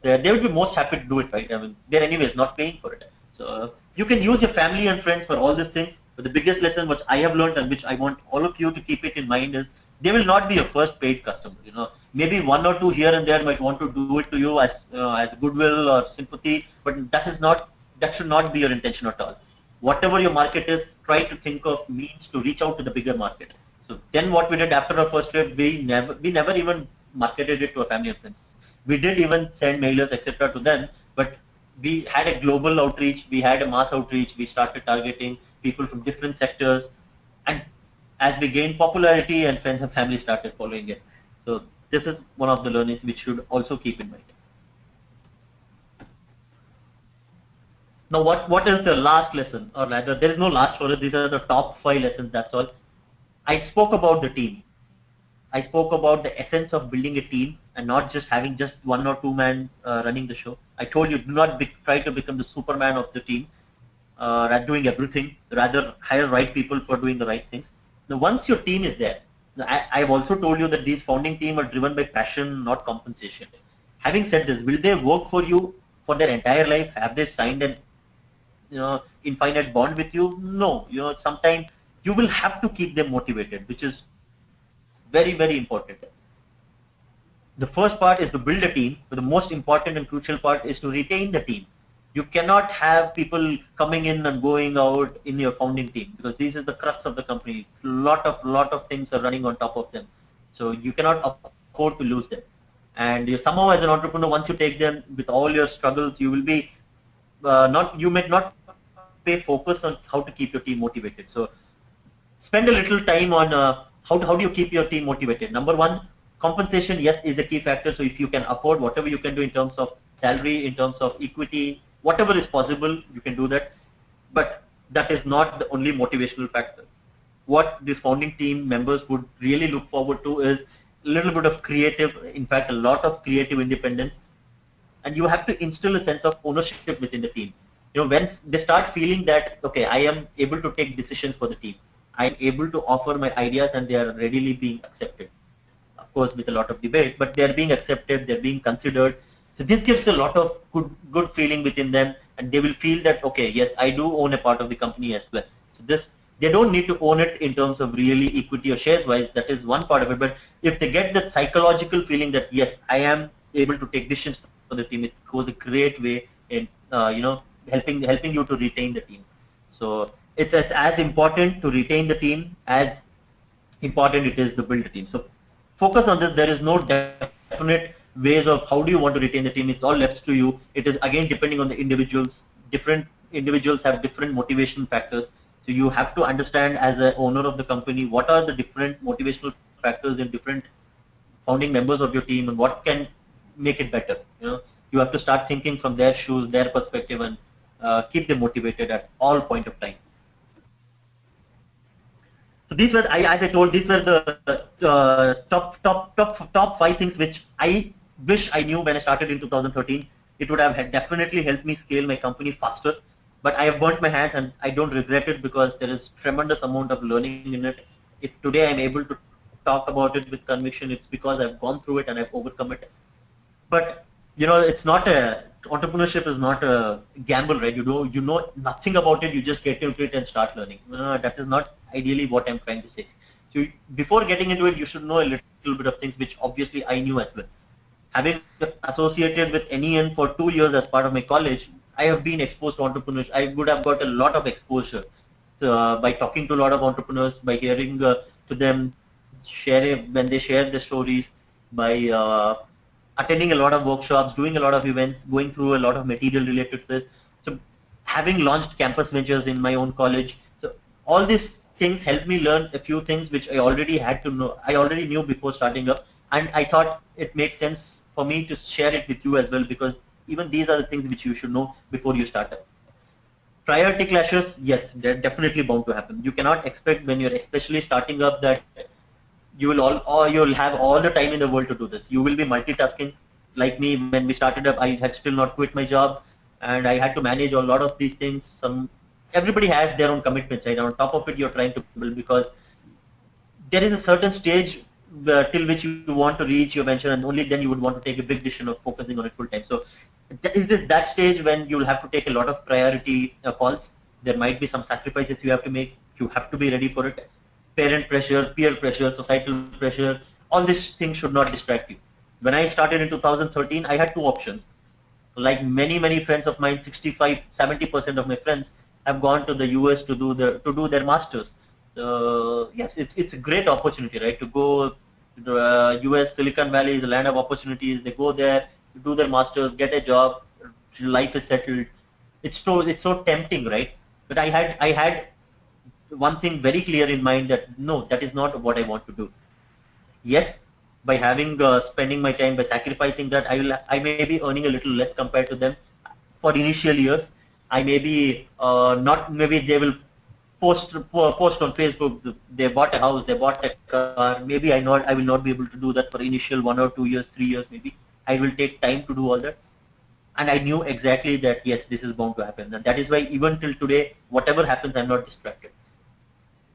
there. They would be most happy to do it, right? I mean, they're anyways not paying for it. So you can use your family and friends for all these things. But the biggest lesson which I have learned, and which I want all of you to keep it in mind, is they will not be your first paid customer. Maybe one or two here and there might want to do it to you as goodwill or sympathy, but that should not be your intention at all. Whatever your market is, try to think of means to reach out to the bigger market. So then what we did after our first trip, we never even marketed it to our family and friends. We did even send mailers, etc. to them, but we had a global outreach, we had a mass outreach, we started targeting people from different sectors, and as we gained popularity, and friends and family started following it. So this is one of the learnings which should also keep in mind. Now what is the last lesson, or rather there is no last for it, these are the top 5 lessons, that's all. I spoke about the team. I spoke about the essence of building a team and not just having just 1 or 2 men running the show. I told you, do not try to become the Superman of the team, doing everything. Rather, hire right people for doing the right things. Now, once your team is there, I've also told you that these founding team are driven by passion, not compensation. Having said this, will they work for you for their entire life? Have they signed an infinite bond with you? No. Sometimes you will have to keep them motivated, which is very, very important. The first part is to build a team, but the most important and crucial part is to retain the team. You cannot have people coming in and going out in your founding team, because this is the crux of the company. Lot of things are running on top of them, so you cannot afford to lose them. And somehow as an entrepreneur, once you take them with all your struggles, you will be you may not pay focus on how to keep your team motivated. So spend a little time on how do you keep your team motivated. Number one, compensation, yes, is a key factor. So if you can afford whatever you can do in terms of salary, in terms of equity, whatever is possible, you can do that. But that is not the only motivational factor. What these founding team members would really look forward to is a little bit of creative, in fact, a lot of creative independence. And you have to instill a sense of ownership within the team. When they start feeling that, okay, I am able to take decisions for the team, I am able to offer my ideas, and they are readily being accepted. Of course, with a lot of debate, but they are being accepted, they're being considered. So this gives a lot of good feeling within them, and they will feel that, okay, yes, I do own a part of the company as well. So this, they don't need to own it in terms of really equity or shares wise. That is one part of it. But if they get that psychological feeling that, yes, I am able to take decisions for the team, it goes a great way in helping you to retain the team. So it's as important to retain the team as important it is to build the team. So focus on this. There is no definite ways of how do you want to retain the team. It's all left to you. It is again depending on the individuals. Different individuals have different motivation factors. So you have to understand as an owner of the company, what are the different motivational factors in different founding members of your team, and what can make it better. You have to start thinking from their shoes, their perspective, and keep them motivated at all point of time. So these were, as I told, these were the top 5 things which I wish I knew when I started in 2013. It would have definitely helped me scale my company faster. But I have burnt my hands, and I don't regret it, because there is tremendous amount of learning in it. If today I'm able to talk about it with conviction, it's because I've gone through it and I've overcome it. But it's not entrepreneurship is not a gamble, right? You know nothing about it. You just get into it and start learning. That is not ideally what I'm trying to say. So before getting into it, you should know a little bit of things, which obviously I knew as well. Having associated with NEN for 2 years as part of my college, I have been exposed to entrepreneurs. I would have got a lot of exposure by talking to a lot of entrepreneurs, by hearing to them when they share their stories, by attending a lot of workshops, doing a lot of events, going through a lot of material related to this. So having launched campus ventures in my own college, so all these things helped me learn a few things which I already had to know. I already knew before starting up, and I thought it makes sense for me to share it with you as well, because even these are the things which you should know before you start up. Priority clashes, yes, they're definitely bound to happen. You cannot expect when you're especially starting up that you'll have all the time in the world to do this. You will be multitasking. Like me, when we started up, I had still not quit my job, and I had to manage a lot of these things. Everybody has their own commitments, right? On top of it, you're trying to build, because there is a certain stage till which you want to reach your venture, and only then you would want to take a big decision of focusing on it full time. So it is that stage when you'll have to take a lot of priority calls. There might be some sacrifices you have to make. You have to be ready for it. Parent pressure, peer pressure, societal pressure, all these things should not distract you. When I started in 2013, I had 2 options. Like many friends of mine, 65-70% of my friends have gone to the US to do their masters. Yes, it's a great opportunity, right? To go to the US, Silicon Valley is a land of opportunities. They go there, do their masters, get a job, life is settled. It's so tempting, right? But I had one thing very clear in mind, that no, that is not what I want to do. Yes, by having spending my time, by sacrificing that, I may be earning a little less compared to them for initial years. I may be not, maybe they will post on Facebook, they bought a house, they bought a car. Maybe I will not be able to do that for initial 1 or 2 years, 3 years maybe. I will take time to do all that. And I knew exactly that, yes, this is bound to happen. And that is why even till today, whatever happens, I'm not distracted.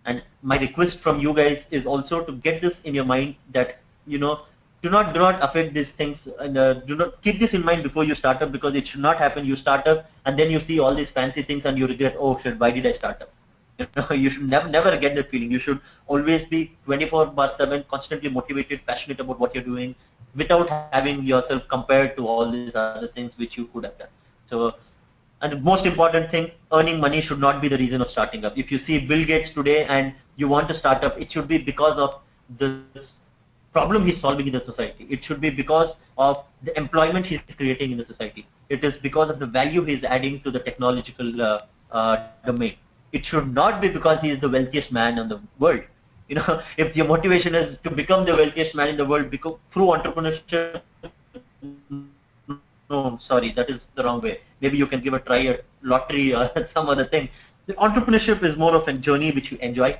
And my request from you guys is also to get this in your mind, that do not affect these things, and do not keep this in mind before you start up, because it should not happen. You start up and then you see all these fancy things and you regret, oh shit, why did I start up? You should never get that feeling. You should always be 24/7 constantly motivated, passionate about what you're doing, without having yourself compared to all these other things which you could have done. So, and the most important thing, earning money should not be the reason of starting up. If you see Bill Gates today and you want to start up, it should be because of this problem he's solving in the society. It should be because of the employment he's creating in the society. It is because of the value he's adding to the technological domain. It should not be because he is the wealthiest man in the world. You know, if your motivation is to become the wealthiest man in the world through entrepreneurship, no, sorry, that is the wrong way. Maybe you can give a try at lottery or some other thing. The entrepreneurship is more of a journey which you enjoy,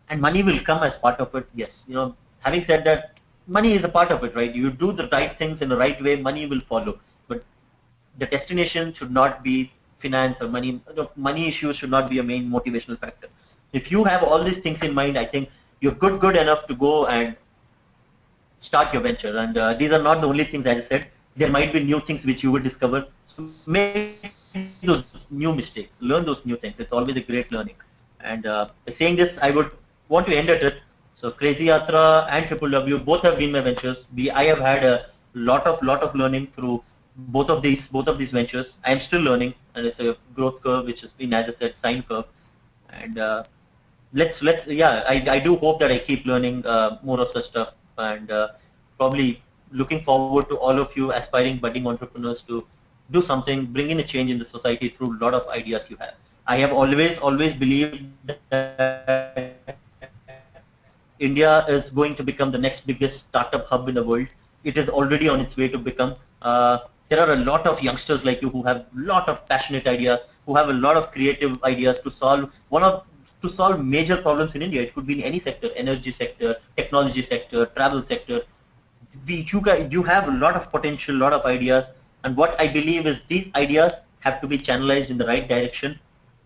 and money will come as part of it. Yes, you know, having said that, money is a part of it, right? You do the right things in the right way, money will follow. But the destination should not be finance or money. Money issues should not be a main motivational factor. If you have all these things in mind, I think you're good enough to go and start your venture. And these are not the only things, as I said. There might be new things which you will discover. So make those new mistakes, learn those new things. It's always a great learning. And by saying this, I would want to end at it. So Crazy Yatra and Triple W both have been my ventures. I have had a lot of learning through both of these ventures. I am still learning, and it's a growth curve which has been, as I said, sine curve. And I do hope that I keep learning more of such stuff, and probably looking forward to all of you aspiring budding entrepreneurs to do something, bring in a change in the society through a lot of ideas you have. I have always believed that India is going to become the next biggest startup hub in the world. It is already on its way to become. There are a lot of youngsters like you who have a lot of passionate ideas, who have a lot of creative ideas to solve major problems in India. It could be in any sector: energy sector, technology sector, travel sector. You have a lot of potential, a lot of ideas, and what I believe is these ideas have to be channelized in the right direction,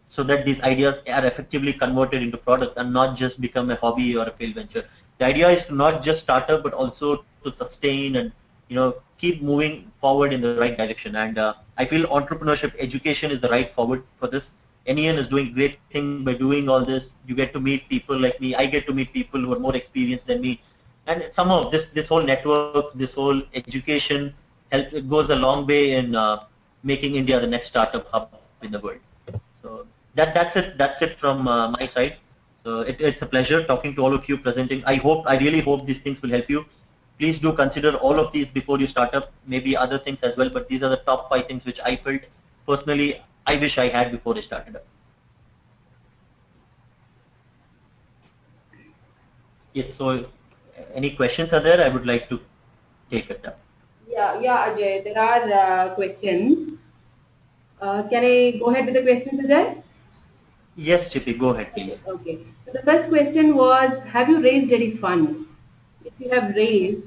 so that these ideas are effectively converted into products and not just become a hobby or a failed venture. The idea is to not just start up, but also to sustain and, you know, keep moving forward in the right direction. And I feel entrepreneurship education is the right forward for this. NEN is doing great thing by doing all this. You get to meet people like me. I get to meet people who are more experienced than me. And somehow this whole network, this whole education, it goes a long way in making India the next startup hub in the world. So that's it from my side. So it's a pleasure talking to all of you, presenting. I really hope these things will help you. Please do consider all of these before you start up. Maybe other things as well, but these are the top 5 things which I felt personally I wish I had before I started up. Yes, so any questions are there? I would like to take it up. Yeah, Ajay, there are questions. Can I go ahead with the questions, Ajay? Yes, Chippy, go ahead, please. Okay. So the first question was, have you raised any funds? If you have raised,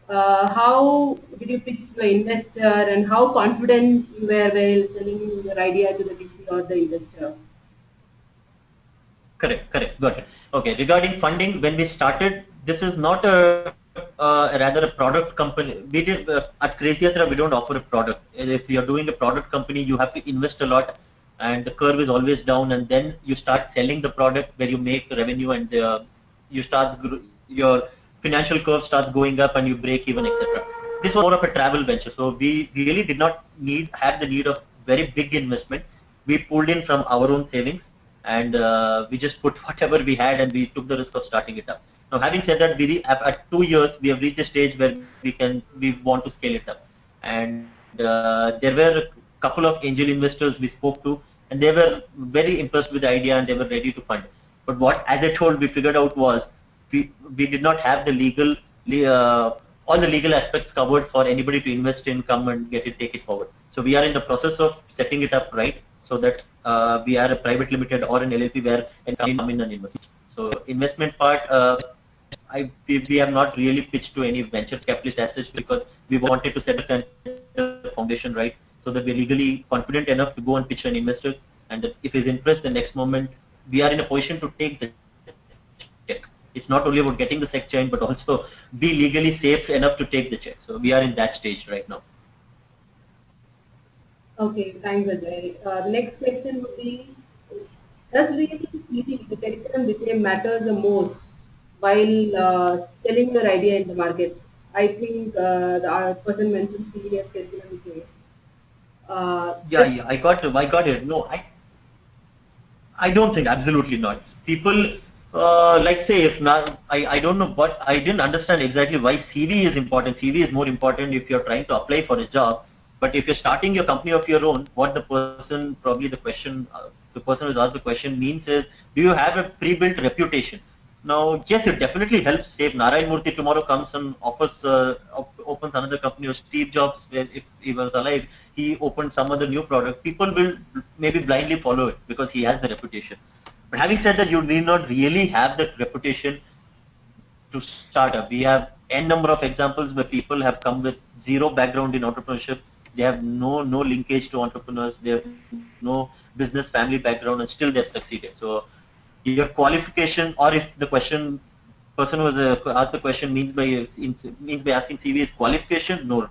how did you pitch to an investor, and how confident you were while selling your idea to the VC or the investor? Correct, got it. Okay, regarding funding, when we started, this is not rather a product company. We did at Crazy Yatra, we don't offer a product. If you're doing a product company, you have to invest a lot, and the curve is always down, and then you start selling the product where you make revenue, and your financial curve starts going up and you break even, etc. This was more of a travel venture, so we really did not have the need of very big investment. We pulled in from our own savings, and we just put whatever we had, and we took the risk of starting it up. Now, having said that, at 2 years we have reached a stage where we want to scale it up, and there were a couple of angel investors we spoke to, and they were very impressed with the idea and they were ready to fund. But what, as I told, we figured out was we did not have the all the legal aspects covered for anybody to invest in, come and take it forward. So we are in the process of setting it up right, so that we are a private limited or an LLP where and come in and invest. So investment part, we have not really pitched to any venture capitalist as such, because we wanted to set a foundation right, so that we're legally confident enough to go and pitch an investor, and that if he's impressed, the next moment we are in a position to take the check. It's not only about getting the check signed, but also be legally safe enough to take the check. So we are in that stage right now. Okay, thanks, Ajay. The next question would be, does really the curriculum became matters the most while selling your idea in the market? I think the person mentioned serious curriculum became. I got it. No, I don't think, absolutely not. People Like say if not, I don't know, but I didn't understand exactly why CV is important. CV is more important if you're trying to apply for a job. But if you're starting your company of your own, what the person, probably the person who's asked the question means is, do you have a pre-built reputation? Now, yes, it definitely helps. Say if Narayan Murthy tomorrow comes and opens another company, or Steve Jobs, where if he was alive, he opened some other new product, people will maybe blindly follow it because he has the reputation. But having said that, you need not really have that reputation to start up. We have n number of examples where people have come with zero background in entrepreneurship. They have no linkage to entrepreneurs. They have no business family background, and still they've succeeded. So your qualification, or if the person who asked the question means by asking CV is qualification, no,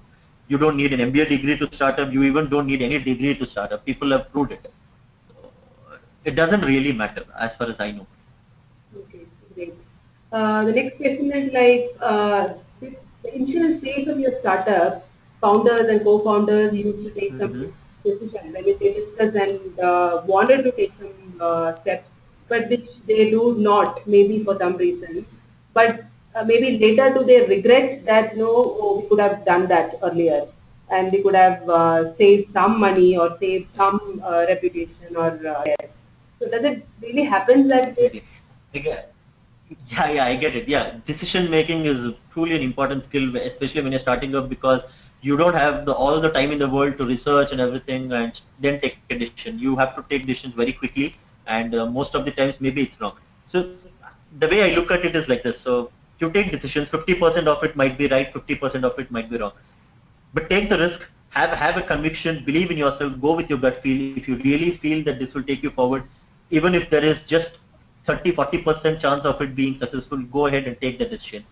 you don't need an MBA degree to start up. You even don't need any degree to start up. People have proved it. So it doesn't really matter as far as I know. Okay, great. The next question is like, the initial phase of your startup, founders and co-founders used to take some Mm-hmm. decisions. I mean, they discussed and wanted to take some steps, but which they do not, maybe for some reason. But maybe later do they regret that, no, oh, we could have done that earlier, and we could have saved some money or saved some reputation or so does it really happen that way? Definitely. Again, yeah, I get it. Yeah, decision making is truly an important skill, especially when you're starting up, because you don't have all the time in the world to research and everything and then take a decision. You have to take decisions very quickly, and most of the times maybe it's wrong. So the way I look at it is like this. So you take decisions, 50% of it might be right, 50% of it might be wrong. But take the risk, have a conviction, believe in yourself, go with your gut feel. If you really feel that this will take you forward, even if there is just 30-40% chance of it being successful, go ahead and take the decision.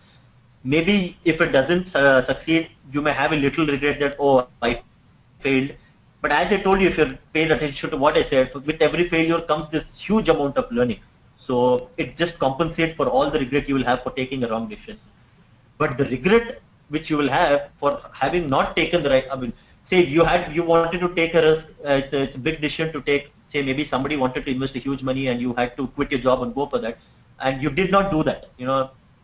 Maybe if it doesn't succeed, you may have a little regret that, oh, I failed. But as I told you, if you're paying attention to what I said, with every failure comes this huge amount of learning. So it just compensates for all the regret you will have for taking a wrong decision. But the regret which you will have for having not taken the right, I mean, say you wanted to take a risk, it's a big decision to take. Say maybe somebody wanted to invest a huge money and you had to quit your job and go for that, and you did not do that.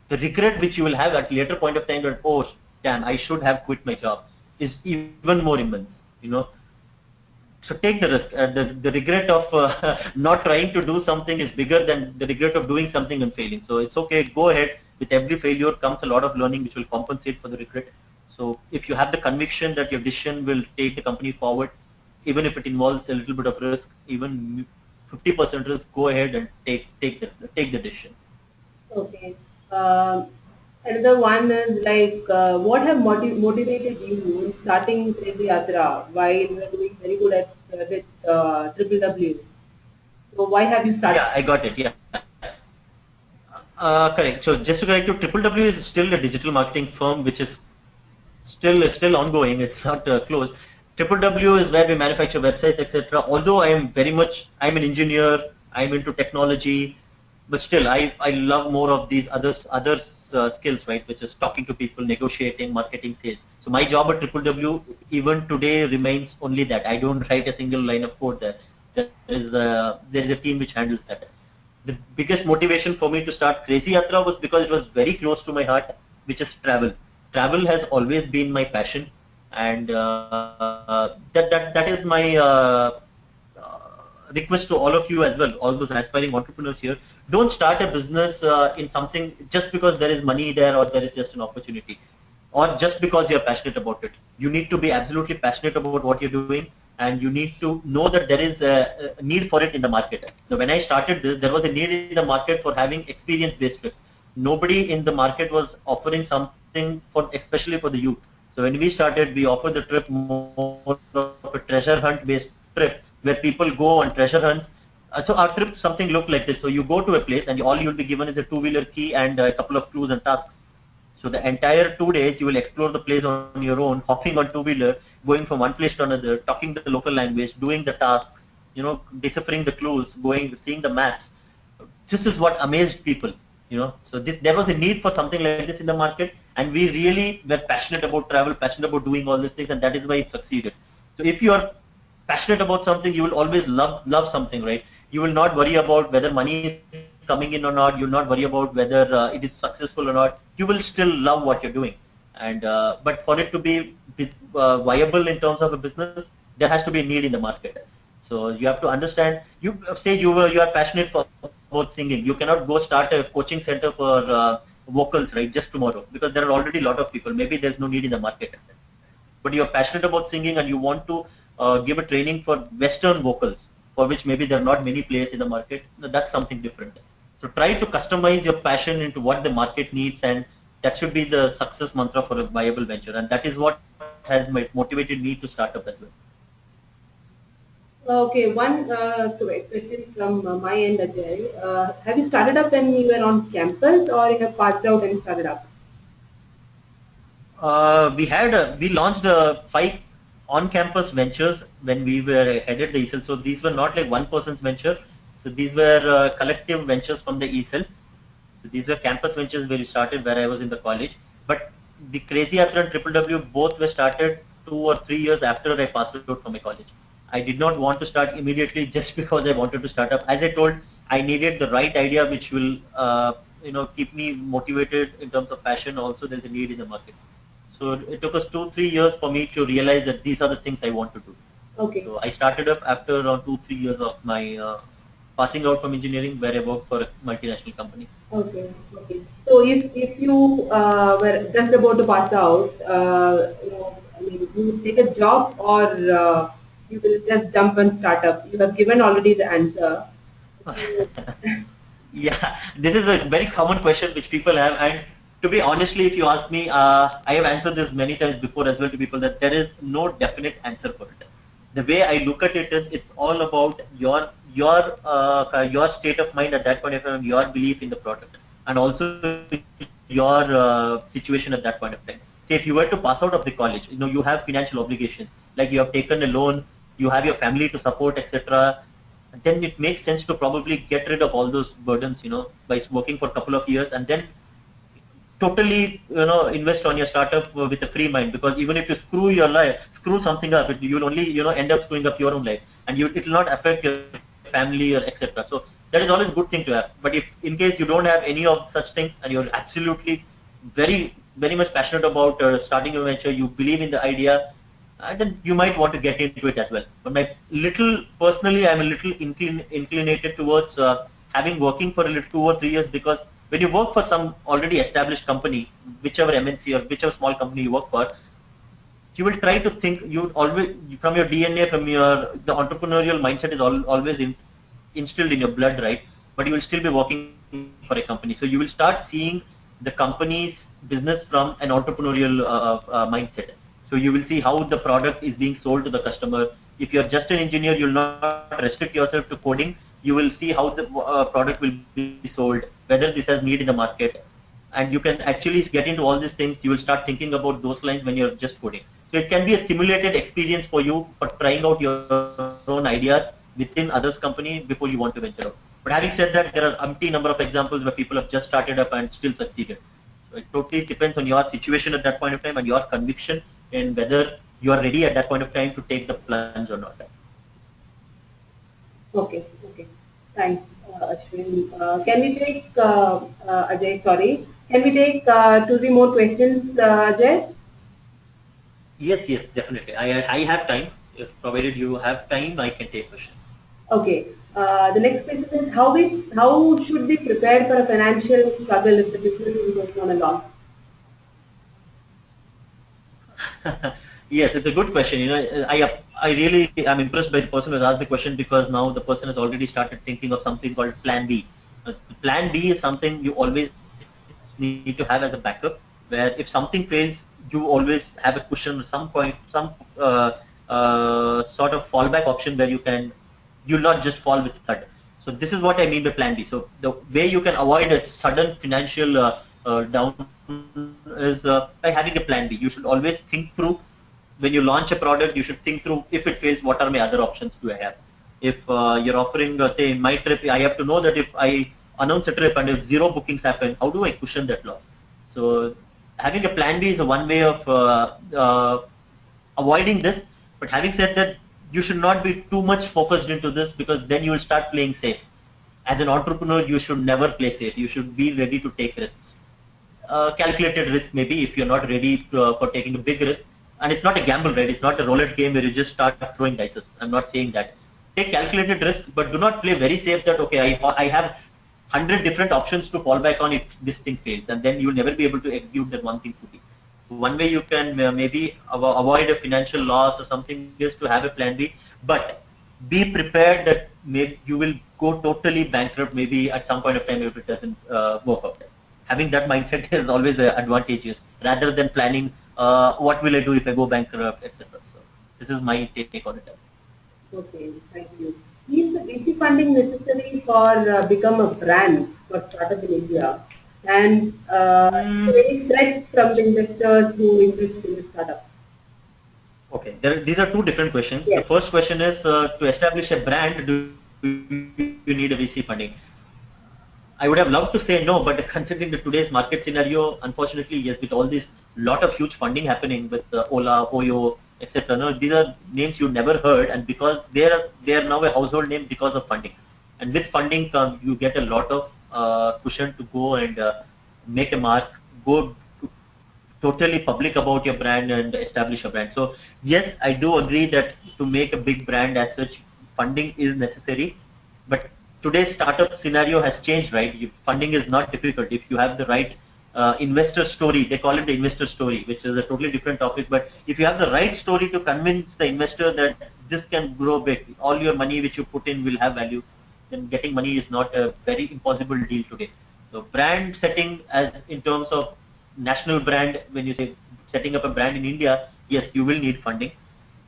The regret which you will have at a later point of time that, oh damn, I should have quit my job, is even more immense. So take the risk. The regret of not trying to do something is bigger than the regret of doing something and failing. So it's okay. Go ahead. With every failure comes a lot of learning, which will compensate for the regret. So if you have the conviction that your decision will take the company forward, even if it involves a little bit of risk, even 50% risk, go ahead and take the decision. Okay. Um Another one is like, what have motivated you in starting Crazy Yatra while you are doing very good at with Triple W? So why have you started? Yeah, I got it. Yeah. Correct. So just to correct you, Triple W is still a digital marketing firm, which is still ongoing. It's not closed. Triple W is where we manufacture websites, etc. Although I'm an engineer, I'm into technology, but still I love more of these other skills, right? Which is talking to people, negotiating, marketing, sales. So my job at Triple W even today remains only that. I don't write a single line of code there. There is a team which handles that. The biggest motivation for me to start Crazy Yatra was because it was very close to my heart, which is travel. Travel has always been my passion, and that is my request to all of you as well, all those aspiring entrepreneurs here. Don't start a business in something just because there is money there or there is just an opportunity, or just because you're passionate about it. You need to be absolutely passionate about what you're doing, and you need to know that there is a need for it in the market. So when I started this, there was a need in the market for having experience-based trips. Nobody in the market was offering something for, especially for the youth. So when we started, we offered the trip more of a treasure hunt-based trip, where people go on treasure hunts. So our trip something looked like this. So you go to a place and all you'll be given is a two-wheeler key and a couple of clues and tasks. So the entire 2 days you will explore the place on your own, hopping on two-wheeler, going from one place to another, talking the local language, doing the tasks, deciphering the clues, seeing the maps. This is what amazed people. So there was a need for something like this in the market, and we really were passionate about travel, passionate about doing all these things, and that is why it succeeded. So if you are passionate about something, you will always love something, right? You will not worry about whether money is coming in or not. coming in or not. You'll not worry about whether it is successful or not. You will still love what you're doing. And but for it to be viable in terms of a business, there has to be a need in the market. So you have to understand. You say you are passionate about singing. You cannot go start a coaching center for vocals, right, just tomorrow, because there are already a lot of people. Maybe there's no need in the market. But you're passionate about singing and you want to give a training for Western vocals, for which maybe there are not many players in the market. That's something different. So try to customize your passion into what the market needs, and that should be the success mantra for a viable venture. And that is what has motivated me to start up as well. Okay, one question from my end, Ajay. Have you started up when you were on campus, or you have passed out and started up? We launched 5 on-campus ventures when we were headed the ESL. So these were not like one person's venture. So these were collective ventures from the ESL. So these were campus ventures where we started, where I was in the college. But the Crazy Yatra and Triple W both were started 2 or 3 years after I passed out from my college. I did not want to start immediately just because I wanted to start up. As I told, I needed the right idea which will keep me motivated in terms of passion. Also, there's a need in the market. So it took us 2-3 years for me to realize that these are the things I want to do. Okay. So I started up after around 2-3 years of my passing out from engineering, where I worked for a multinational company. Okay. Okay. So if you were just about to pass out, you will take a job, or you will just jump and start up. You have given already the answer. Yeah, this is a very common question which people have, and to be honestly, if you ask me, I have answered this many times before as well to people, that there is no definite answer for it. The way I look at it is, it's all about your state of mind at that point of time, your belief in the product, and also your situation at that point of time. Say if you were to pass out of the college, you have financial obligations, like you have taken a loan, you have your family to support, etc. Then it makes sense to probably get rid of all those burdens, by working for a couple of years, and then totally invest on your startup with a free mind. Because even if you screw something up, you will only end up screwing up your own life, and it will not affect your family or etc. So that is always a good thing to have. But if in case you don't have any of such things, and you're absolutely very much passionate about starting a venture, you believe in the idea, and then you might want to get into it as well. But personally, I'm a little inclinated towards having working for a little 2 or 3 years, because when you work for some already established company, whichever MNC or whichever small company you work for, you will try to think, you always, from your DNA, the entrepreneurial mindset is always instilled in your blood, right? But you will still be working for a company. So you will start seeing the company's business from an entrepreneurial mindset. So you will see how the product is being sold to the customer. If you're just an engineer, you'll not restrict yourself to coding. You will see how the product will be sold, whether this has need in the market, and you can actually get into all these things. You will start thinking about those lines when you're just coding. So it can be a simulated experience for you for trying out your own ideas within others' company before you want to venture out. But having said that, there are umpteen number of examples where people have just started up and still succeeded. So it totally depends on your situation at that point of time and your conviction, and whether you are ready at that point of time to take the plunge or not. Okay. Thanks, Ashwin. Can we take, Ajay, sorry, can we take 2-3 more questions, Ajay? Yes, definitely. I have time. If provided you have time, I can take questions. Okay. The next question is, how should we prepare for a financial struggle if the business is going on a loss? Yes, it's a good question. I really am impressed by the person who has asked the question, because now the person has already started thinking of something called Plan B. Plan B is something you always need to have as a backup, where if something fails, you always have a cushion, some sort of fallback option where you'll not just fall with thud. So this is what I mean by Plan B. So the way you can avoid a sudden financial down is by having a Plan B. You should always think through, when you launch a product, you should think through, if it fails, what are my other options do I have? If you're offering, say, my trip, I have to know that if I announce a trip and if 0 bookings happen, how do I cushion that loss? So having a Plan B is one way of avoiding this. But having said that, you should not be too much focused into this, because then you will start playing safe. As an entrepreneur, you should never play safe. You should be ready to take risks. Calculated risk maybe if you're not ready for taking a big risk. And it's not a gamble, right? It's not a roulette game where you just start throwing dices. I'm not saying that. Take calculated risk, but do not play very safe that, okay, I have 100 different options to fall back on if this thing fails, and then you'll never be able to execute that one thing fully. So one way you can maybe avoid a financial loss or something is to have a plan B, but be prepared that maybe you will go totally bankrupt maybe at some point of time if it doesn't work out. Having that mindset is always advantageous rather than planning what will I do if I go bankrupt, etc. So this is my take on it. Okay, thank you. Is the VC funding necessary for become a brand for startup in India? And any threats from the investors who invest in the startup? Okay, these are two different questions. Yes. The first question is to establish a brand, do you need a VC funding? I would have loved to say no, but considering the today's market scenario, unfortunately, yes, with all this lot of huge funding happening with Ola, Oyo, etc. No, these are names you never heard, and because they are now a household name because of funding. And with funding, you get a lot of cushion to go and make a mark, go totally public about your brand and establish a brand. So yes, I do agree that to make a big brand as such, funding is necessary. But today's startup scenario has changed, right? Funding is not difficult if you have the right investor story. They call it the investor story, which is a totally different topic. But if you have the right story to convince the investor that this can grow big, all your money which you put in will have value, then getting money is not a very impossible deal today. So brand setting, as in terms of national brand, when you say setting up a brand in India, yes, you will need funding.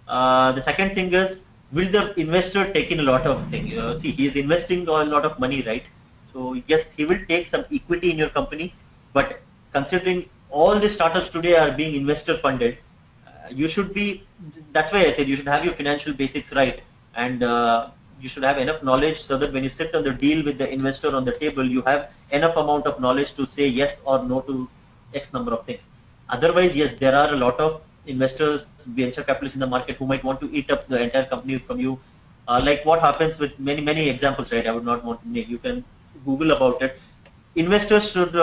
The second thing is, will the investor take in a lot of things? See, he is investing a lot of money, right? So yes, he will take some equity in your company, but considering all the startups today are being investor funded, you should be, that's why I said you should have your financial basics right, and you should have enough knowledge so that when you sit on the deal with the investor on the table, you have enough amount of knowledge to say yes or no to X number of things. Otherwise, yes, there are a lot of investors, venture capitalists in the market who might want to eat up the entire company from you. Like what happens with many examples, right? I would not want to name. You can Google about it. Investors should,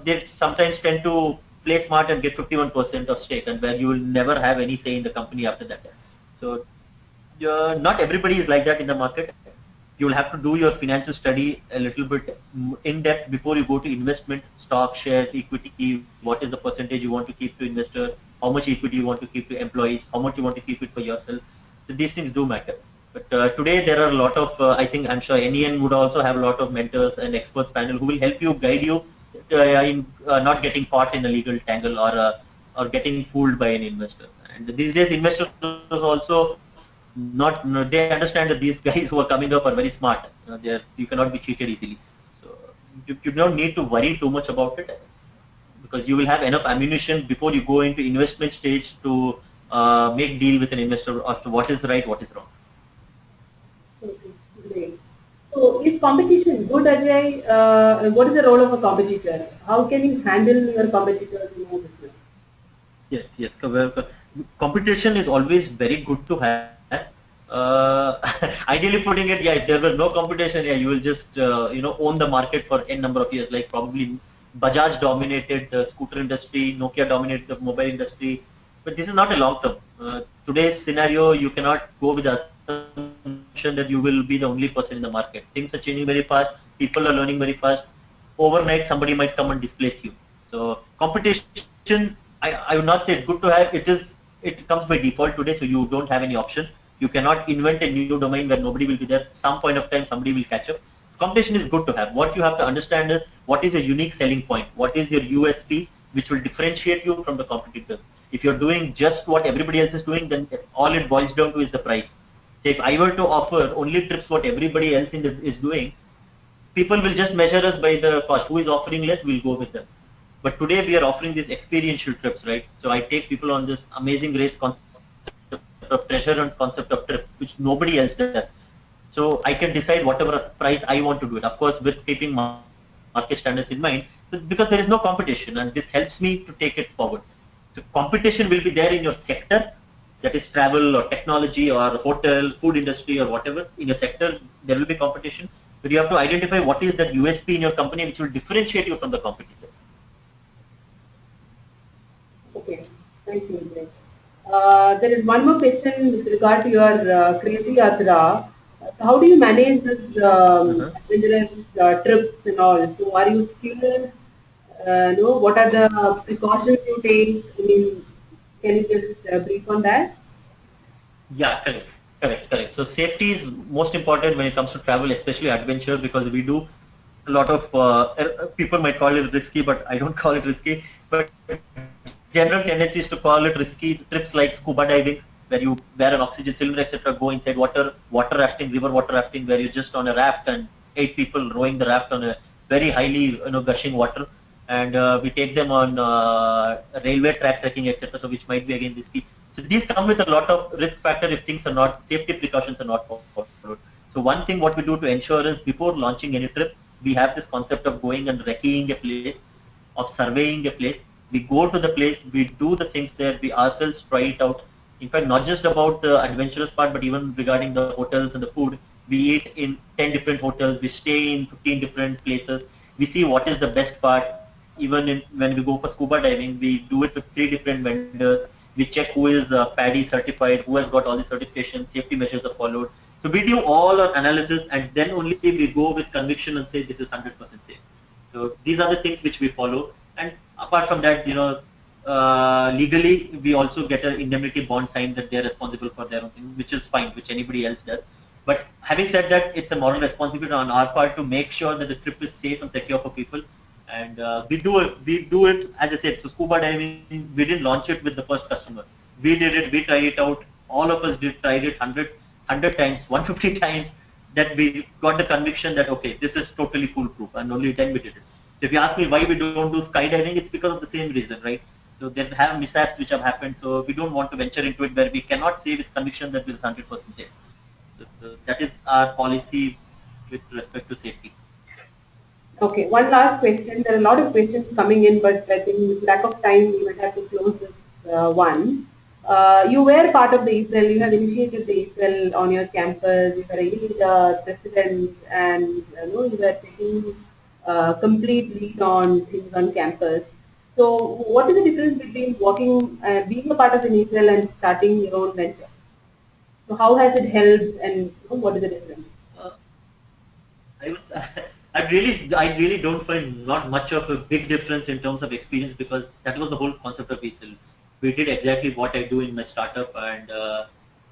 they sometimes tend to play smart and get 51% of stake, and where you will never have any say in the company after that. So not everybody is like that in the market. You will have to do your financial study a little bit in depth before you go to investment, stock, shares, equity, what is the percentage you want to keep to investor, how much equity you want to keep to employees, how much you want to keep it for yourself. So these things do matter. But today there are a lot of, I think, I'm sure NEN would also have a lot of mentors and experts panel who will help you, guide you in not getting caught in a legal tangle or getting fooled by an investor. And these days investors also not, they understand that these guys who are coming up are very smart. You cannot be cheated easily. So you don't need to worry too much about it, because you will have enough ammunition before you go into investment stage to make deal with an investor as to what is right, what is wrong. Okay, great. So is competition good, Ajay? What is the role of a competitor? How can you handle your competitors in your business? Yes. Competition is always very good to have. Ideally putting it, yeah, if there was no competition, yeah, you will just own the market for n number of years. Like probably Bajaj dominated the scooter industry, Nokia dominated the mobile industry, but this is not a long term. Today's scenario, you cannot go with the assumption that you will be the only person in the market. Things are changing very fast. People are learning very fast. Overnight, somebody might come and displace you. So competition, I would not say it's good to have. It comes by default today, so you don't have any option. You cannot invent a new domain where nobody will be there. Some point of time, somebody will catch up. Competition is good to have. What you have to understand is what is your unique selling point? What is your USP, which will differentiate you from the competitors? If you're doing just what everybody else is doing, then all it boils down to is the price. So if I were to offer only trips what everybody else is doing, people will just measure us by the cost. Who is offering less, we'll go with them. But today we are offering these experiential trips, right? So I take people on this amazing race concept of treasure and concept of trip, which nobody else does. So I can decide whatever price I want to do it. Of course, with keeping market standards in mind, because there is no competition, and this helps me to take it forward. So competition will be there in your sector, that is travel or technology or hotel, food industry or whatever. In your sector, there will be competition. but you have to identify what is that USP in your company which will differentiate you from the competitors. Okay, thank you, Ajay. There is one more question with regard to your Crazy Yatra. How do you manage this adventurous trips and all? So, are you skilled? No, what are the precautions you take? I mean, can you just brief on that? Yeah, correct. So safety is most important when it comes to travel, especially adventure, because we do a lot of people might call it risky, but I don't call it risky. But general tendency is to call it risky trips like scuba diving, where you wear an oxygen cylinder, etc., go inside water rafting, river water rafting, where you're just on a raft and 8 people rowing the raft on a very highly gushing water, and we take them on railway track trekking, etc., so which might be again risky. So these come with a lot of risk factor if things are not, safety precautions are not followed. So one thing what we do to ensure is before launching any trip, we have this concept of going and recceing a place, of surveying a place. We go to the place, we do the things there, we ourselves try it out. In fact, not just about the adventurous part, but even regarding the hotels and the food. We eat in 10 different hotels, we stay in 15 different places, we see what is the best part. Even when we go for scuba diving, we do it with 3 different vendors. We check who is PADI certified, who has got all the certifications, safety measures are followed. So we do all our analysis and then only we go with conviction and say this is 100% safe. So these are the things which we follow. And apart from that, legally we also get an indemnity bond signed that they are responsible for their own thing, which is fine, which anybody else does. But having said that, it's a moral responsibility on our part to make sure that the trip is safe and secure for people. And we do it, as I said, so scuba diving, we didn't launch it with the first customer. We did it, we tried it out. All of us tried it 100 times, 150 times, that we got the conviction that, okay, this is totally foolproof, and only then we did it. So if you ask me why we don't do skydiving, it's because of the same reason, right? So there have mishaps which have happened, so we don't want to venture into it where we cannot say with conviction that this is 100% safe. So that is our policy with respect to safety. Okay, one last question. There are a lot of questions coming in, but I think with lack of time, we might have to close this one. You were part of the ESL, you have initiated the ESL on your campus, you were a lead president, and you were taking complete lead on things on campus. So, what is the difference between being a part of an ESL and starting your own venture? So, how has it helped, and what is the difference? I would, I really don't find not much of a big difference in terms of experience, because that was the whole concept of ESL. We did exactly what I do in my startup, and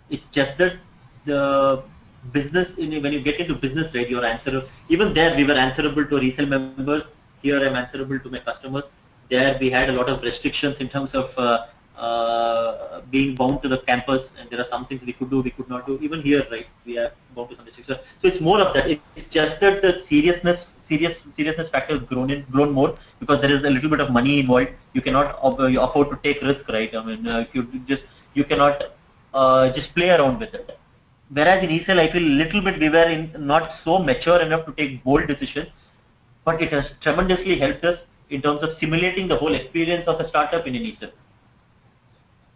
it's just that the business, when you get into business, right, you're answerable. Even there, we were answerable to ESL members. Here, I'm answerable to my customers. There, we had a lot of restrictions in terms of being bound to the campus, and there are some things we could do, we could not do. Even here, right, we are bound to some restrictions. So it's more of that. It's just that the seriousness factor has grown more, because there is a little bit of money involved. You cannot afford to take risk, right? I mean, you cannot just play around with it. Whereas in ESL, I feel a little bit we were not so mature enough to take bold decisions, but it has tremendously helped us in terms of simulating the whole experience of a startup in an ESL.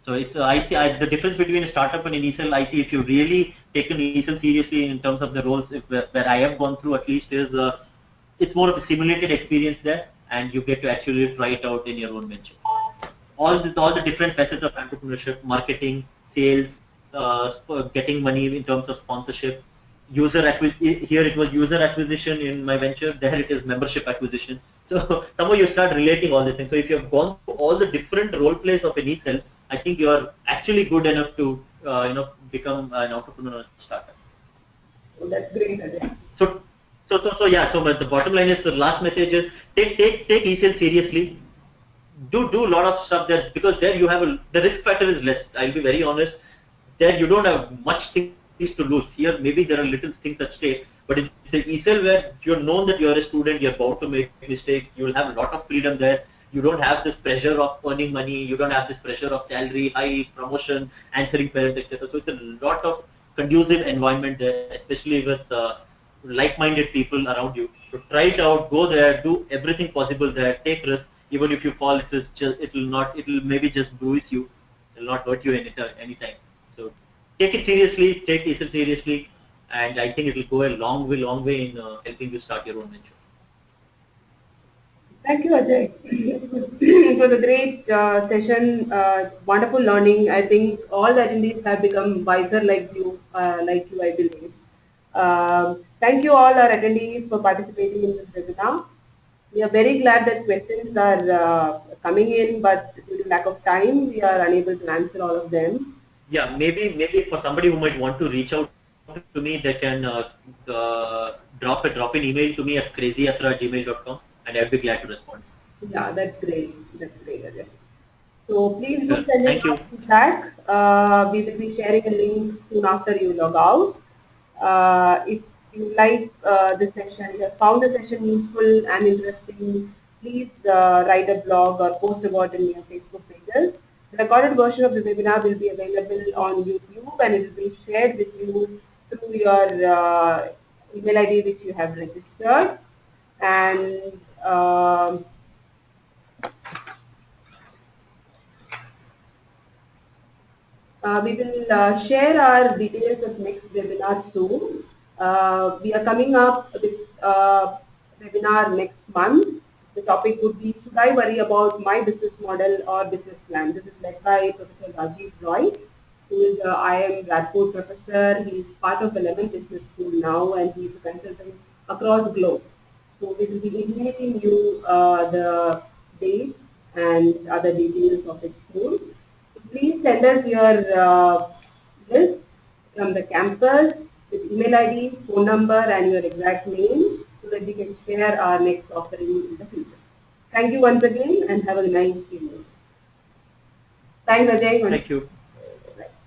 So it's I see the difference between a startup and an ESL. I see if you really take an ESL seriously in terms of the roles where I have gone through, at least is it's more of a simulated experience there, and you get to actually try it out in your own venture. All the different facets of entrepreneurship, marketing, sales, getting money in terms of sponsorship, here it was user acquisition in my venture, there it is membership acquisition. So somehow you start relating all these things. So if you have gone through all the different role plays of an ESL, I think you are actually good enough to become an entrepreneur startup. So that's great, Ajay. So yeah. So but the bottom line is, the last message is take ESL seriously. Do a lot of stuff there, because there you have the risk factor is less. I'll be very honest. There you don't have much things to lose. Here maybe there are little things at stake, but it's an ESL where you're known that you're a student, you're bound to make mistakes. You'll have a lot of freedom there. You don't have this pressure of earning money. You don't have this pressure of salary, high promotion, answering parents, etc. So it's a lot of conducive environment there, especially with like-minded people around you. So try it out. Go there. Do everything possible there. Take risks. Even if you fall, it'll maybe just bruise you. It'll not hurt you anytime. So take it seriously. Take ESL seriously, and I think it will go a long way in helping you start your own venture. Thank you, Ajay. It was a great session, wonderful learning. I think all the attendees have become wiser like you, I believe. Thank you all our attendees for participating in this webinar. We are very glad that questions are coming in, but due to lack of time, we are unable to answer all of them. Yeah, maybe for somebody who might want to reach out to me, they can drop an email to me at crazyatra@gmail.com, and I'd be glad to respond. Yeah, that's great. That's great, Ajay. So please do Sure. send in Thank you. your feedback. We will be sharing a link soon after you log out. If you like the session, you have found the session useful and interesting, please write a blog or post about it in your Facebook pages. The recorded version of the webinar will be available on YouTube and it will be shared with you through your email ID which you have registered. And we will share our details of next webinar soon. We are coming up with webinar next month. The topic would be, should I worry about my business model or business plan? This is led by Professor Rajiv Roy, who is a IIM Radford professor. He is part of 11 Business School now and he is a consultant across the globe. So we will be intimating you the date and other details of it soon. Please send us your list from the campus with email ID, phone number, and your exact name so that we can share our next offering in the future. Thank you once again and have a nice evening. Thanks, Ajay. Thank you.